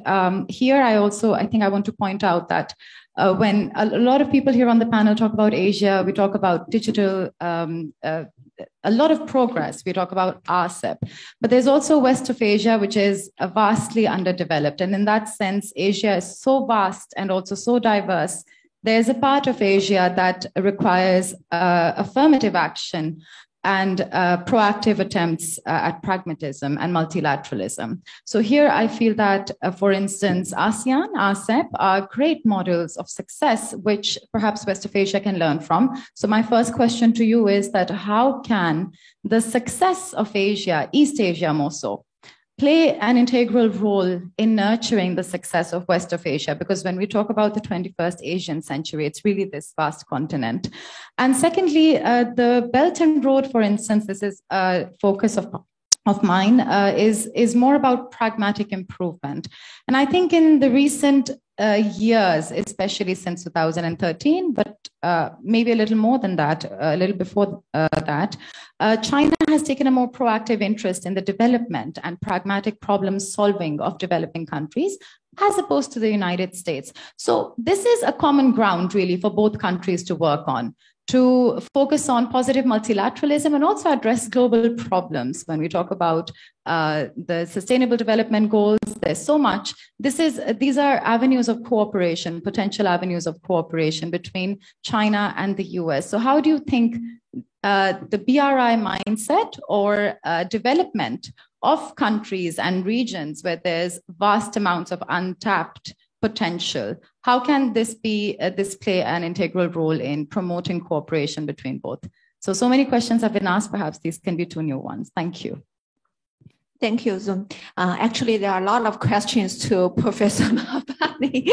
here I think I want to point out that when a lot of people here on the panel talk about Asia, we talk about digital, a lot of progress. We talk about RCEP, but there's also West of Asia, which is vastly underdeveloped. And in that sense, Asia is so vast and also so diverse. There's a part of Asia that requires affirmative action and proactive attempts at pragmatism and multilateralism. So here I feel that, for instance, ASEAN, RCEP are great models of success, which perhaps West of Asia can learn from. So my first question to you is that how can the success of Asia, East Asia more so, play an integral role in nurturing the success of West of Asia? Because when we talk about the 21st Asian century, it's really this vast continent. And secondly, the Belt and Road, for instance, this is a focus of mine, is more about pragmatic improvement. And I think in the recent years, especially since 2013, but maybe a little more than that, a little before that, China has taken a more proactive interest in the development and pragmatic problem solving of developing countries, as opposed to the United States. So this is a common ground really for both countries to work on, to focus on positive multilateralism and also address global problems. When we talk about the Sustainable Development Goals, there's so much. These are avenues of cooperation, potential avenues of cooperation between China and the US. So how do you think the BRI mindset or development of countries and regions where there's vast amounts of untapped potential, how can this play an integral role in promoting cooperation between both? So many questions have been asked. Perhaps these can be two new ones. Thank you. Thank you, Zoom. Actually, there are a lot of questions to Professor Mahabani.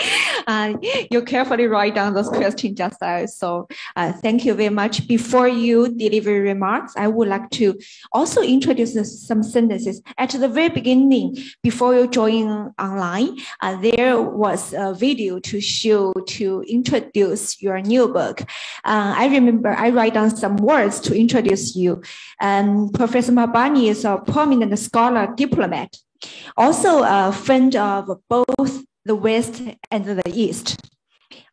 You carefully write down those questions just now. So thank you very much. Before you deliver remarks, I would like to also introduce some sentences. At the very beginning, before you join online, there was a video to introduce your new book. I remember I write down some words to introduce you. Professor Mahabani is a prominent scholar, diplomat, also a friend of both the West and the East.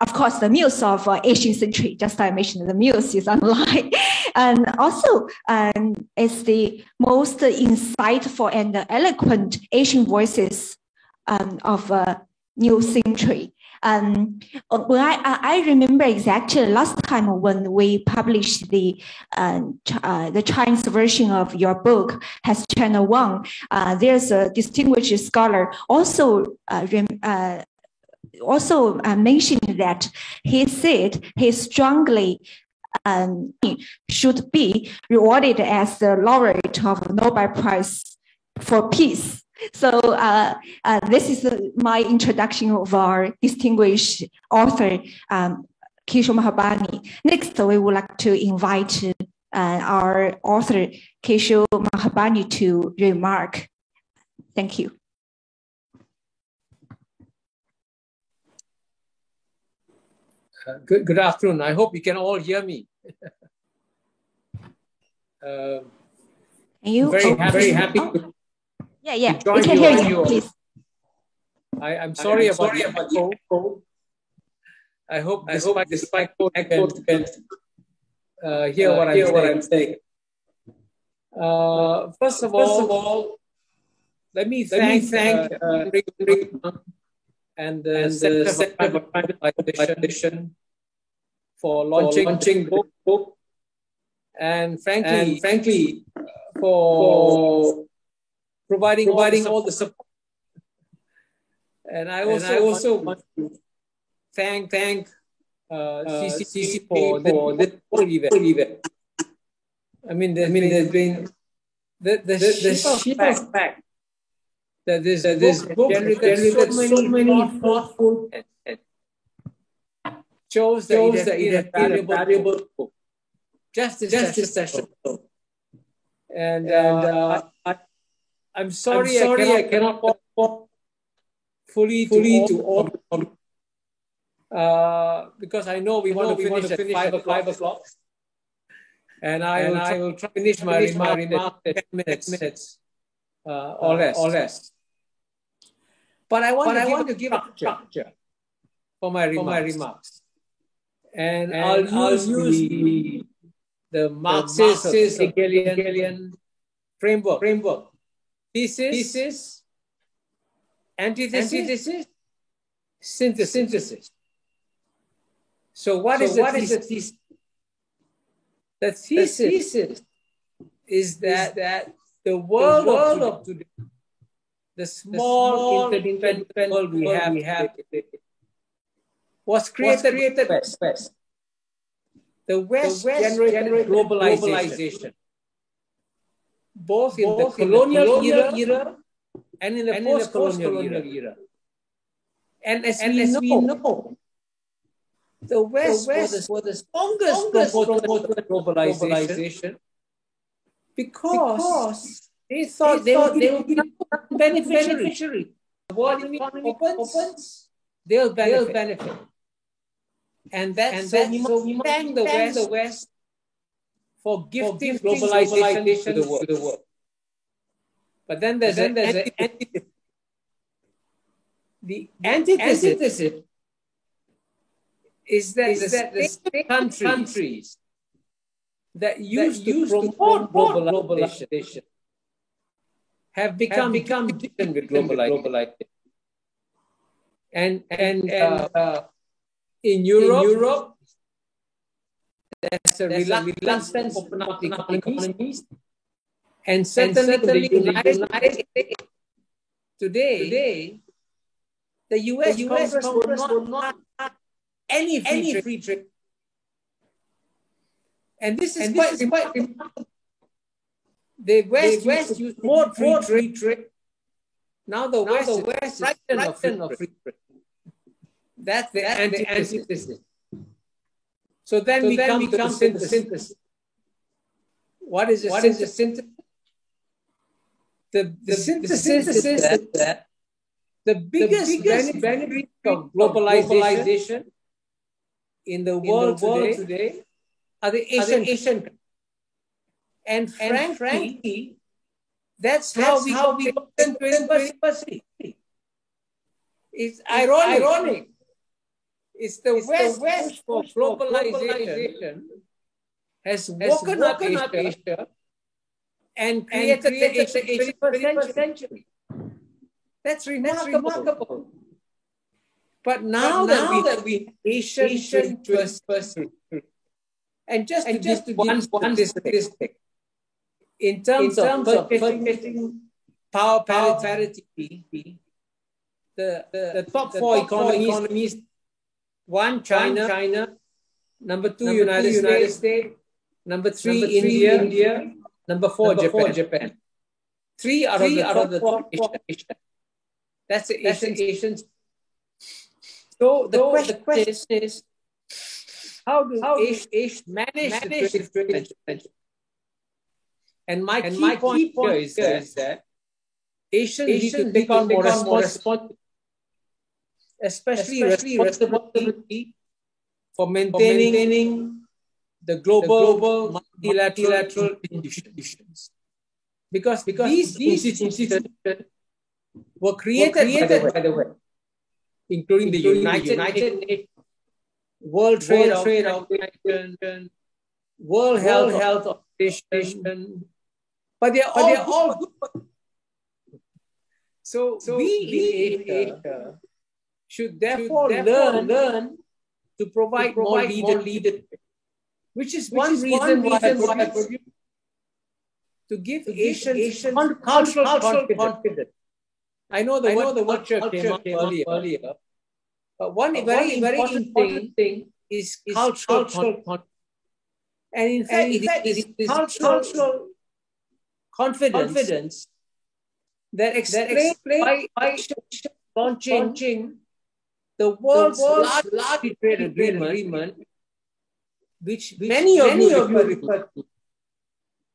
Of course, the muse of Asian century, just I mentioned, the muse is online. And also it's the most insightful and eloquent Asian voices of new century. When I remember exactly last time when we published the Chinese version of your book, Has China Won? There's a distinguished scholar also mentioned that he said he strongly should be rewarded as the laureate of Nobel Prize for Peace. So this is my introduction of our distinguished author, Kishore Mahbani. Next, we would like to invite our author, Kishore Mahbani, to remark. Thank you. Good afternoon. I hope you can all hear me. Very happy. Yeah. We can hear you, please. I'm sorry about the echo. I hope despite echo, you can hear what I'm saying. First of all, let me thank and the Center for Privatization for launching book, and frankly, for providing all the support. And I also want to thank CCG for this event. I mean, there's been the sheer fact that this book generated so many thoughtful shows that it has been a valuable book. Just this session. And I'm sorry I cannot talk fully to all because I know we want to finish at 5 o'clock. And I will try to finish my remark in 10 minutes or less. But I want to give a structure for my remarks. And I'll use the Marxist Hegelian framework. Thesis, antithesis, synthesis. So what is the thesis? The thesis is that the world of today, the small interdependent world we have today, was created by the West. The West generated globalization, both in the colonial era and in the post-colonial era. And as we know, the West was the strongest promoter of globalization because they thought they would be beneficiary. The world economy opens, they'll benefit. And so we thank the West for gifting globalization to the world. But then there's an antithesis. The antithesis is that the same countries that used to promote globalization have become different with globalization. And in Europe, there's a reluctance to open up the economies. And certainly in the United States today, the US Congress will not have any free trade. And this is quite remarkable. The West used more free trade. Now the West is frightened of free trade. That's the antithesis. So then we come to the synthesis. What is the synthesis? The synthesis is that the biggest benefit of globalization in the world today are the Asian countries. And frankly, that's how we got into 21st century. It's ironic. It's the West for globalization has woken up Asia and created the 21st century. That's remarkable. But now that we Asian 21st century, and just to give one statistic, in terms of purchasing power parity, the top four economies, one, China, number two, United States, number three, India, number four, Japan. Three out of the top Asia. That's the Asians. So the question is, how do Asia manage the trade tension? And my key point here is that Asians need to take on more responsibility, especially responsibility for maintaining the global multilateral institutions. Because these institutions were created by the way, including the United Nations, World Trade Organization, World Health Organization, but they're all good. So we in Asia should therefore learn to provide more leadership, which is one reason why to give Asians cultural confidence. I know the word culture came up earlier, but one very important thing is cultural confidence. And in fact, it is cultural confidence that explains why launching the world's largest trade agreement, which many of you refer to,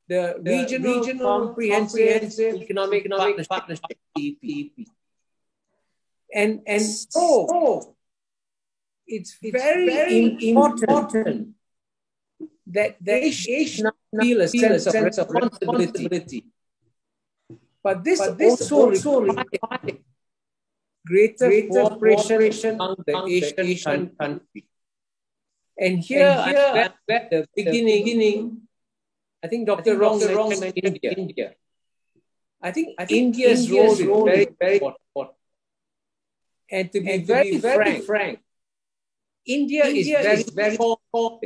the Regional Comprehensive Economic Partnership, EEP. And so it's very important that Asia feel a sense of responsibility. But this also requires greater cooperation among the Asian countries. And here at the beginning, I think Dr. Rong mentioned India. I think India's role is very important. And to be very frank, India is very small.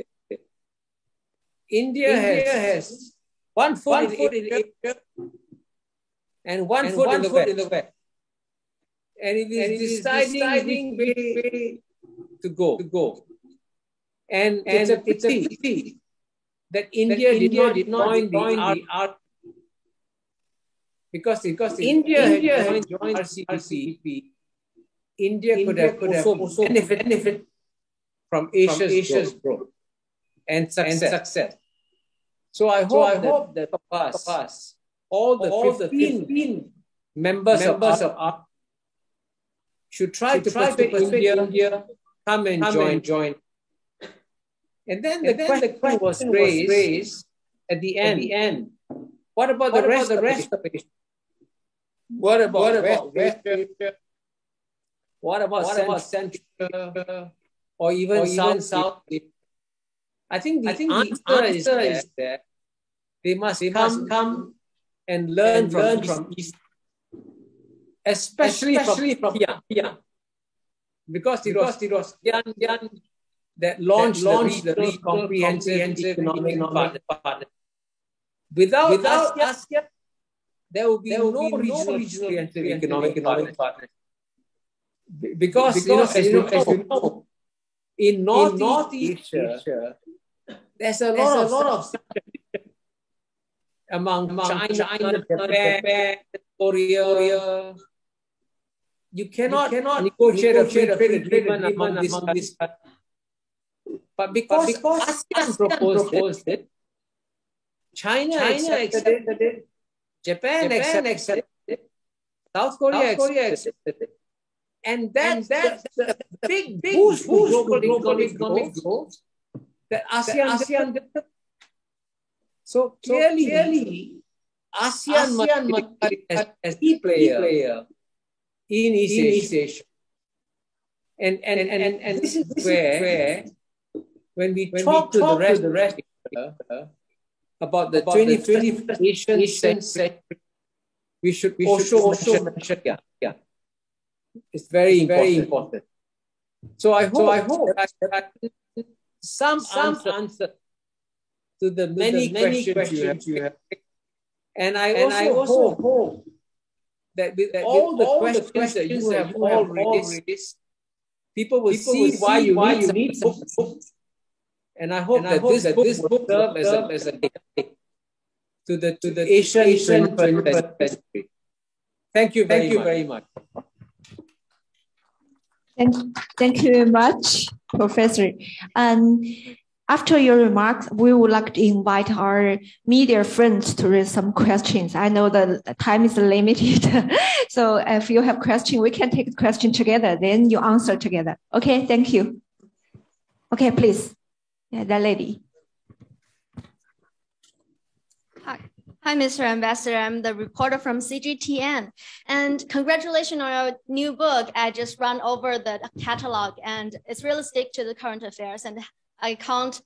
India has one foot in Asia and one foot in the West. And it is deciding way to go. And it's a pity that India did not join the art, because India had joined RCEP, India could have also benefit from Asia's growth and success. So I hope that all the 15 members of ARC should try to persuade India come and join. And then the question was raised at the end. What about the rest of Asia? What about West Asia? What about Central or even South Asia? I think the answer is that they must come and learn from East, especially from Tian. Because it was Tian that launched the Regional Comprehensive Economic Partnership. Without ASEAN, there will be no Regional Comprehensive Economic Partnership. Because as you know, in Northeast Asia, there's a lot of among China, Japan, Korea. You cannot negotiate a free trade agreement among these countries. But because ASEAN proposed it, China accepted it, Japan accepted it, South Korea accepted it. And that's a big boost for global economic growth that ASEAN did. So clearly ASEAN must be as a key player in East Asia. And this is where when we talk to the rest about the 21st Asian century, we should also mention. It's very important. So I hope that some answer to the many questions you have. And I also hope that with all the questions that you have all raised, people will see why you need some books. And I hope that this book will serve as a guide to the Asian 21st century. Thank you very much. Thank you very much, Professor. And after your remarks, we would like to invite our media friends to raise some questions. I know the time is limited. So if you have questions, we can take the question together, then you answer together. Okay, thank you. Okay, please. Yeah, that lady. Hi, Mr. Ambassador. I'm the reporter from CGTN. And congratulations on your new book. I just ran over the catalog and it's really stick to the current affairs and I can't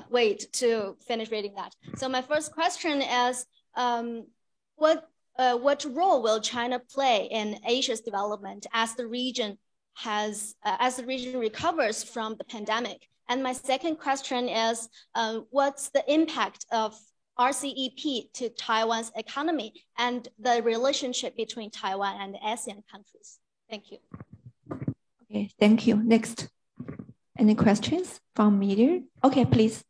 wait to finish reading that. So my first question is, what role will China play in Asia's development as the region recovers from the pandemic? And my second question is, what's the impact of RCEP to Taiwan's economy and the relationship between Taiwan and the ASEAN countries? Thank you. Okay, thank you. Next, any questions from media? Okay, please.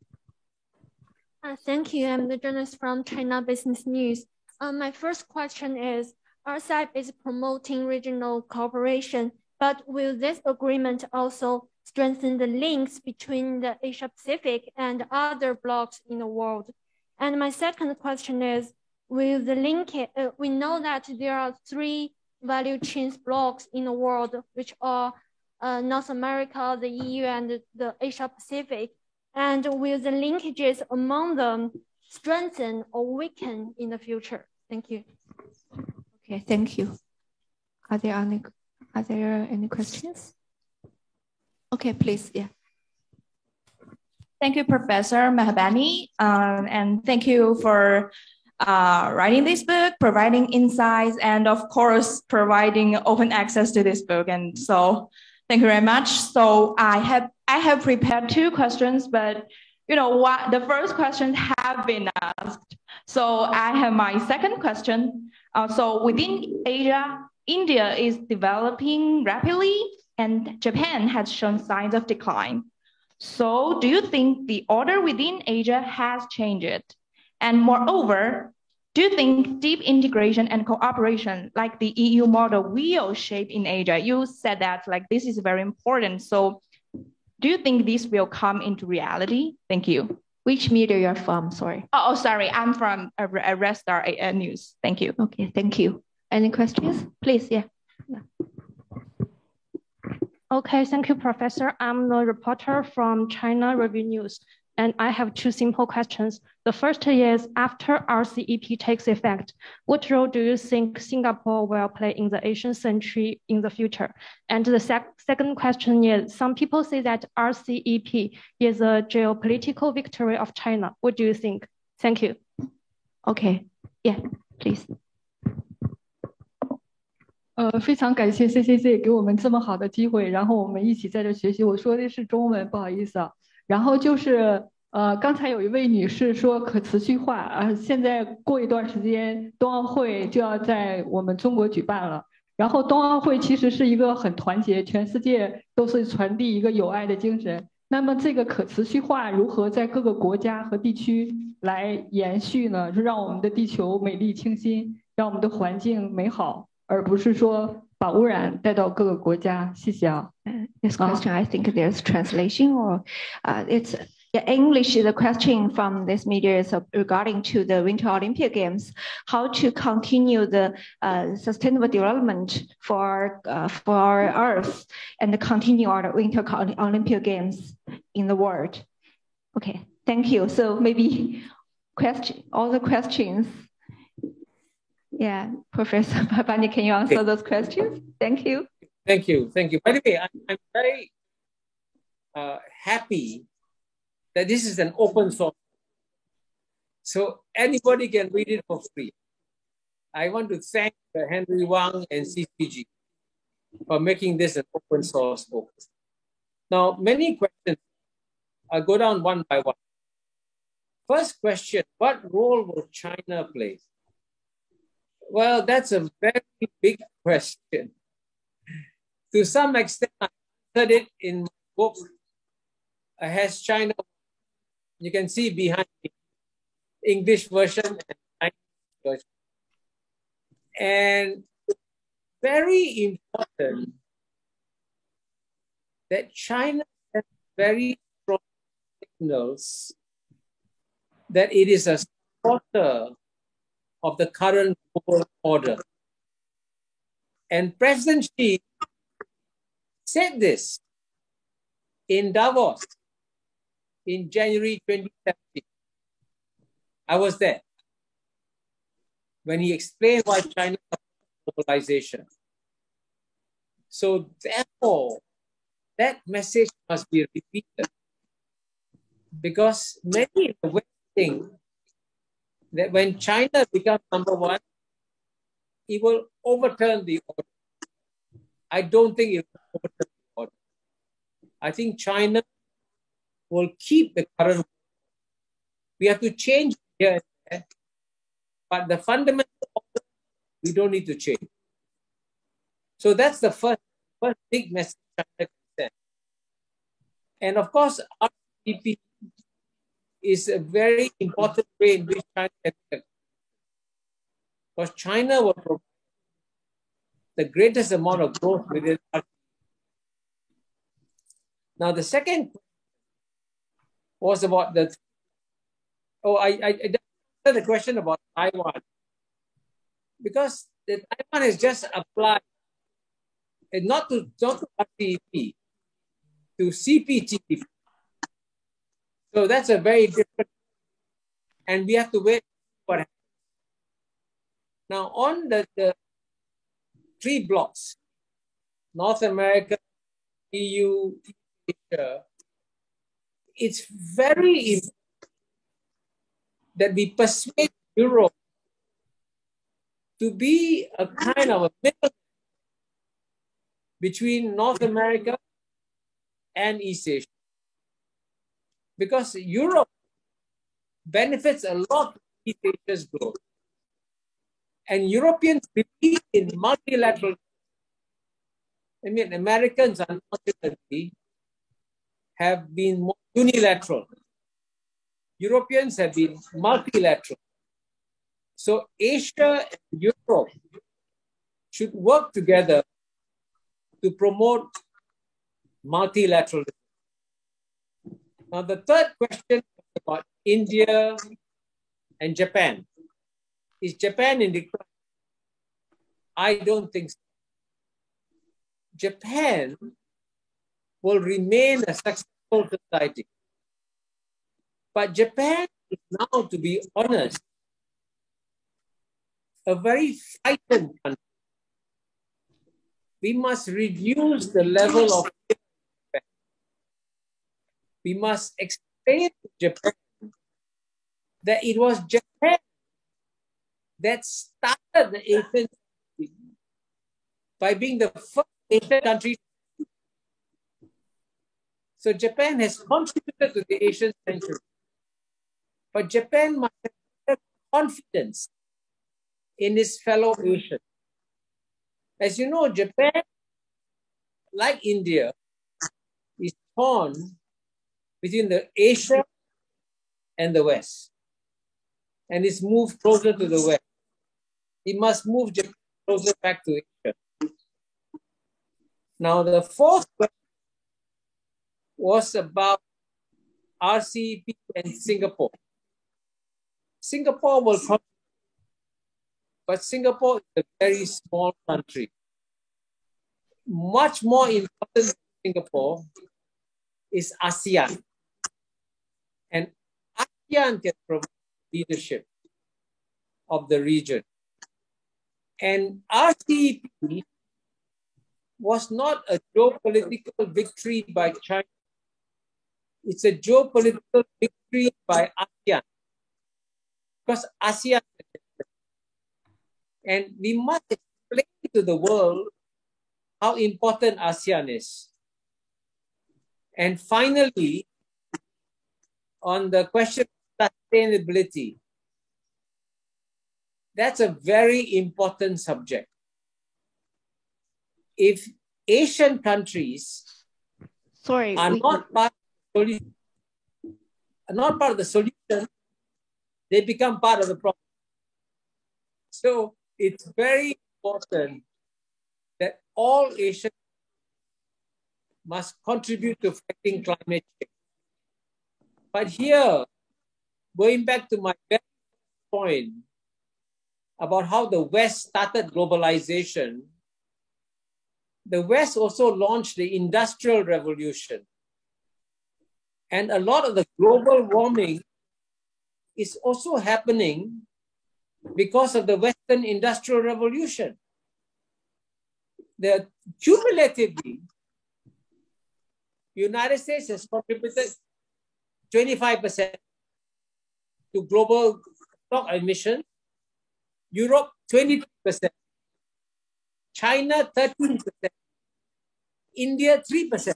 Thank you. I'm the journalist from China Business News. My first question is, RCEP is promoting regional cooperation, but will this agreement also strengthen the links between the Asia Pacific and other blocs in the world? And my second question is, will the linkage, we know that there are 3 value chains blocks in the world, which are North America, the EU, and the Asia Pacific. And will the linkages among them strengthen or weaken in the future? Thank you. Okay, thank you. Are there any questions? Okay, please, yeah. Thank you, Professor Mahbani, and thank you for writing this book, providing insights, and of course, providing open access to this book. And so, thank you very much. So I have prepared 2 questions, but you know what? The first questions have been asked. So I have my second question. So within Asia, India is developing rapidly, and Japan has shown signs of decline. So do you think the order within Asia has changed? And moreover, do you think deep integration and cooperation like the EU model will shape in Asia? You said that like this is very important. So do you think this will come into reality? Thank you. Which media you're from? Sorry. Oh, sorry. I'm from Red Star News. Thank you. Okay, thank you. Any questions? Please, yeah. Okay, thank you, Professor. I'm the reporter from China Review News, and I have 2 simple questions. The first is, after RCEP takes effect, what role do you think Singapore will play in the Asian century in the future? And the second question is, some people say that RCEP is a geopolitical victory of China. What do you think? Thank you. Okay, yeah, please. 非常感谢 CCC 给我们这么好的机会，然后我们一起在这学习。我说的是中文，不好意思啊。然后就是刚才有一位女士说可持续化现在过一段时间冬奥会就要在我们中国举办了。然后冬奥会其实是一个很团结，全世界都是传递一个友爱的精神。那么这个可持续化如何在各个国家和地区来延续呢？就让我们的地球美丽清新，让我们的环境美好。而不是说把污染带到各个国家。谢谢啊。This question, I think there's translation or it's English is a question from this media is regarding to the Winter Olympic Games, how to continue the sustainable development for our Earth and continue our Winter Olympic Games in the world. Okay, thank you. So maybe all the questions. Yeah, Professor Mahbani, can you answer those questions? Thank you. Thank you. Thank you. By the way, I'm very happy that this is an open source. So anybody can read it for free. I want to thank Henry Wang and CCG for making this an open source book. Now, many questions. I'll go down one by one. First question, what role will China play? Well, that's a very big question. To some extent, I answered it in my book, Has China, you can see behind me, English version and Chinese version. And very important that China has very strong signals that it is a supporter of the current global order. And President Xi said this in Davos in January 2017. I was there when he explained why China supports globalization. So therefore, that message must be repeated because many in the West think that when China becomes number one, it will overturn the order. I don't think it will overturn the order. I think China will keep the current order. We have to change here and there, but the fundamental order, we don't need to change. So that's the first big message China can send. And of course, RCEP is a very important way in which China can help. Because China will provide the greatest amount of growth within RCEP. Now, the second was about the, I the question about Taiwan. Because the Taiwan has just applied, and not to RCEP, to CPTPP. So that's a very different, and we have to wait for what happens. Now, on the three blocks, North America, EU, Asia, it's very important that we persuade Europe to be a kind of a middle between North America and East Asia. Because Europe benefits a lot from East Asia's growth. And Europeans believe in multilateral. I mean, Americans, unfortunately, have been more unilateral. Europeans have been multilateral. So Asia and Europe should work together to promote multilateralism. Now, the third question is about India and Japan. Is Japan in decline? I don't think so. Japan will remain a successful society. But Japan is now, to be honest, a very frightened country. We must reduce the level of fear in Japan. We must explain to Japan that it was Japan that started the Asian country by being the first Asian country. So Japan has contributed to the Asian century. But Japan must have confidence in its fellow Asians. As you know, Japan, like India, is torn between the Asia and the West. And it's moved closer to the West. It must move Japan closer back to Asia. Now, the fourth question was about RCEP and Singapore. Singapore will come, but Singapore is a very small country. Much more important than Singapore is ASEAN. And ASEAN can provide leadership of the region. And RCEP was not a geopolitical victory by China. It's a geopolitical victory by ASEAN. Because ASEAN, and we must explain to the world how important ASEAN is. And finally, on the question of sustainability, that's a very important subject. If Asian countries are not part of the solution, they become part of the problem. So it's very important that all Asians must contribute to fighting climate change. But here, going back to my very point about how the West started globalization, the West also launched the Industrial Revolution. And a lot of the global warming is also happening because of the Western Industrial Revolution. Cumulatively, United States has contributed 25% to global stock admission, Europe 22%, China 13%, India 3%.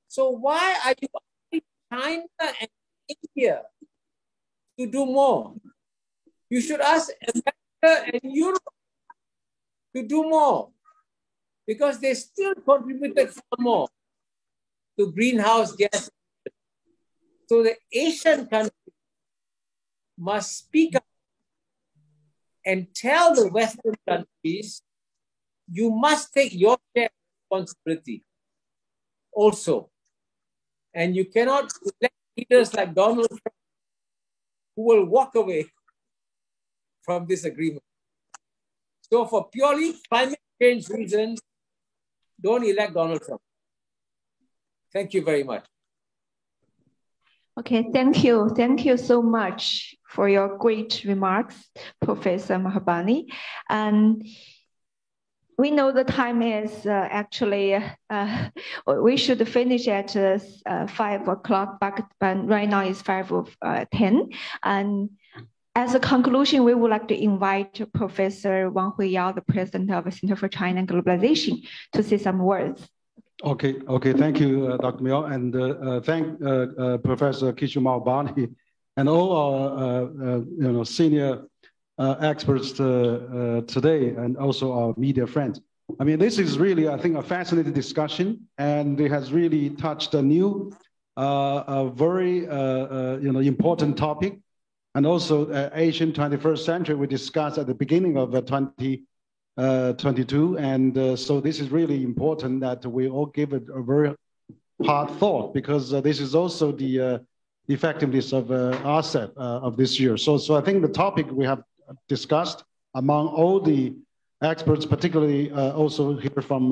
So why are you asking China and India to do more? You should ask America and Europe to do more, because they still contributed far more to greenhouse gas. So the Asian countries must speak up and tell the Western countries, you must take your share of responsibility also. And you cannot elect leaders like Donald Trump who will walk away from this agreement. So for purely climate change reasons, don't elect Donald Trump. Thank you very much. Okay, thank you. Thank you so much for your great remarks, Professor Mahbani. And we know the time is actually, we should finish at 5 o'clock, but right now it's 5:10. And as a conclusion, we would like to invite Professor Wang Huiyao, the president of the Center for China and Globalization, to say some words. Okay, thank you, Dr. Miao, and thank Professor Kishore Mahbani and all our senior experts today, and also our media friends. I mean, this is really, I think, a fascinating discussion, and it has really touched a new, a very important topic, and also Asian 21st century we discussed at the beginning of 2022, and so this is really important that we all give it a very hard thought, because this is also the effectiveness of RCEP of this year. So I think the topic we have discussed among all the experts, particularly also here from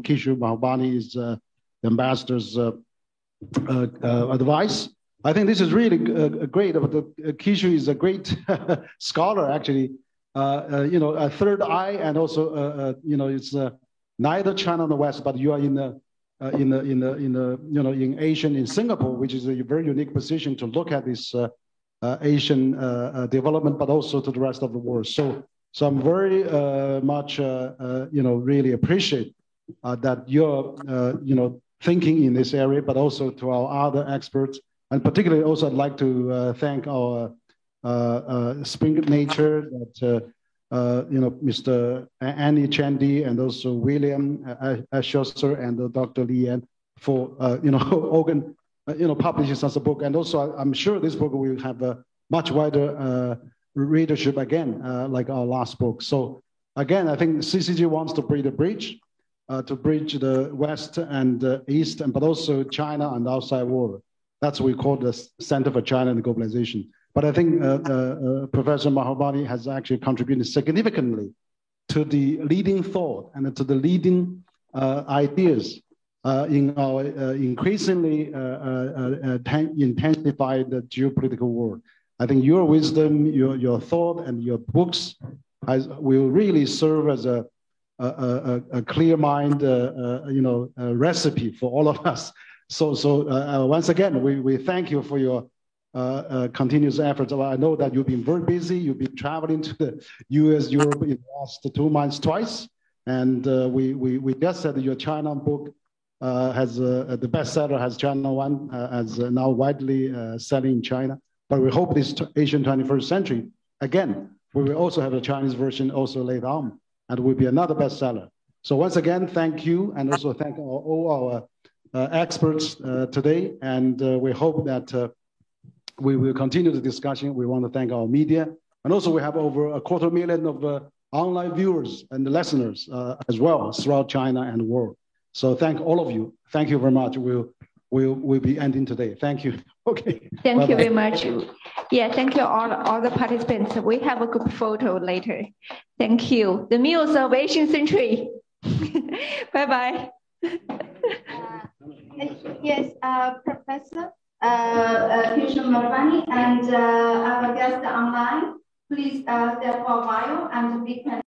Kishore Mahbani, is the ambassador's advice. I think this is really great. Kishore is a great scholar, actually. A third eye, and also it's neither China nor West, but you are in Asian, in Singapore, which is a very unique position to look at this Asian development, but also to the rest of the world. So I'm very much really appreciate that you're thinking in this area, but also to our other experts, and particularly also I'd like to thank our Spring Nature, that Mr. Annie Chandy, and also William Schosser and Dr. Li Yan for publishing such a book. And also I'm sure this book will have a much wider readership again, like our last book. So again, I think CCG wants to bridge the bridge, to bridge the West and the East, but also China and outside world. That's what we call the Center for China and Globalization. But I think Professor Mahbani has actually contributed significantly to the leading thought and to the leading ideas in our increasingly intensified geopolitical world. I think your wisdom, your thought, and your books will really serve as a clear mind, recipe for all of us. So once again, we thank you for your continuous efforts. I know that you've been very busy. You've been traveling to the US, Europe in the last 2 months twice. And we just said that your China book has the bestseller has China One, as now widely selling in China. But we hope this Asian 21st century, again, we will also have a Chinese version also later on, and will be another bestseller. So once again, thank you, and also thank all our experts today. And we hope that we will continue the discussion. We want to thank our media. And also we have over 250,000 of online viewers and listeners as well throughout China and the world. So thank all of you. Thank you very much. We'll be ending today. Thank you. Okay. Thank you very much. Yeah, thank you all the participants. We have a group photo later. Thank you. The Muse of Asian Century. Bye-bye. Yes, Professor Kishore Mahbani and our guest online, please stay for a while and we can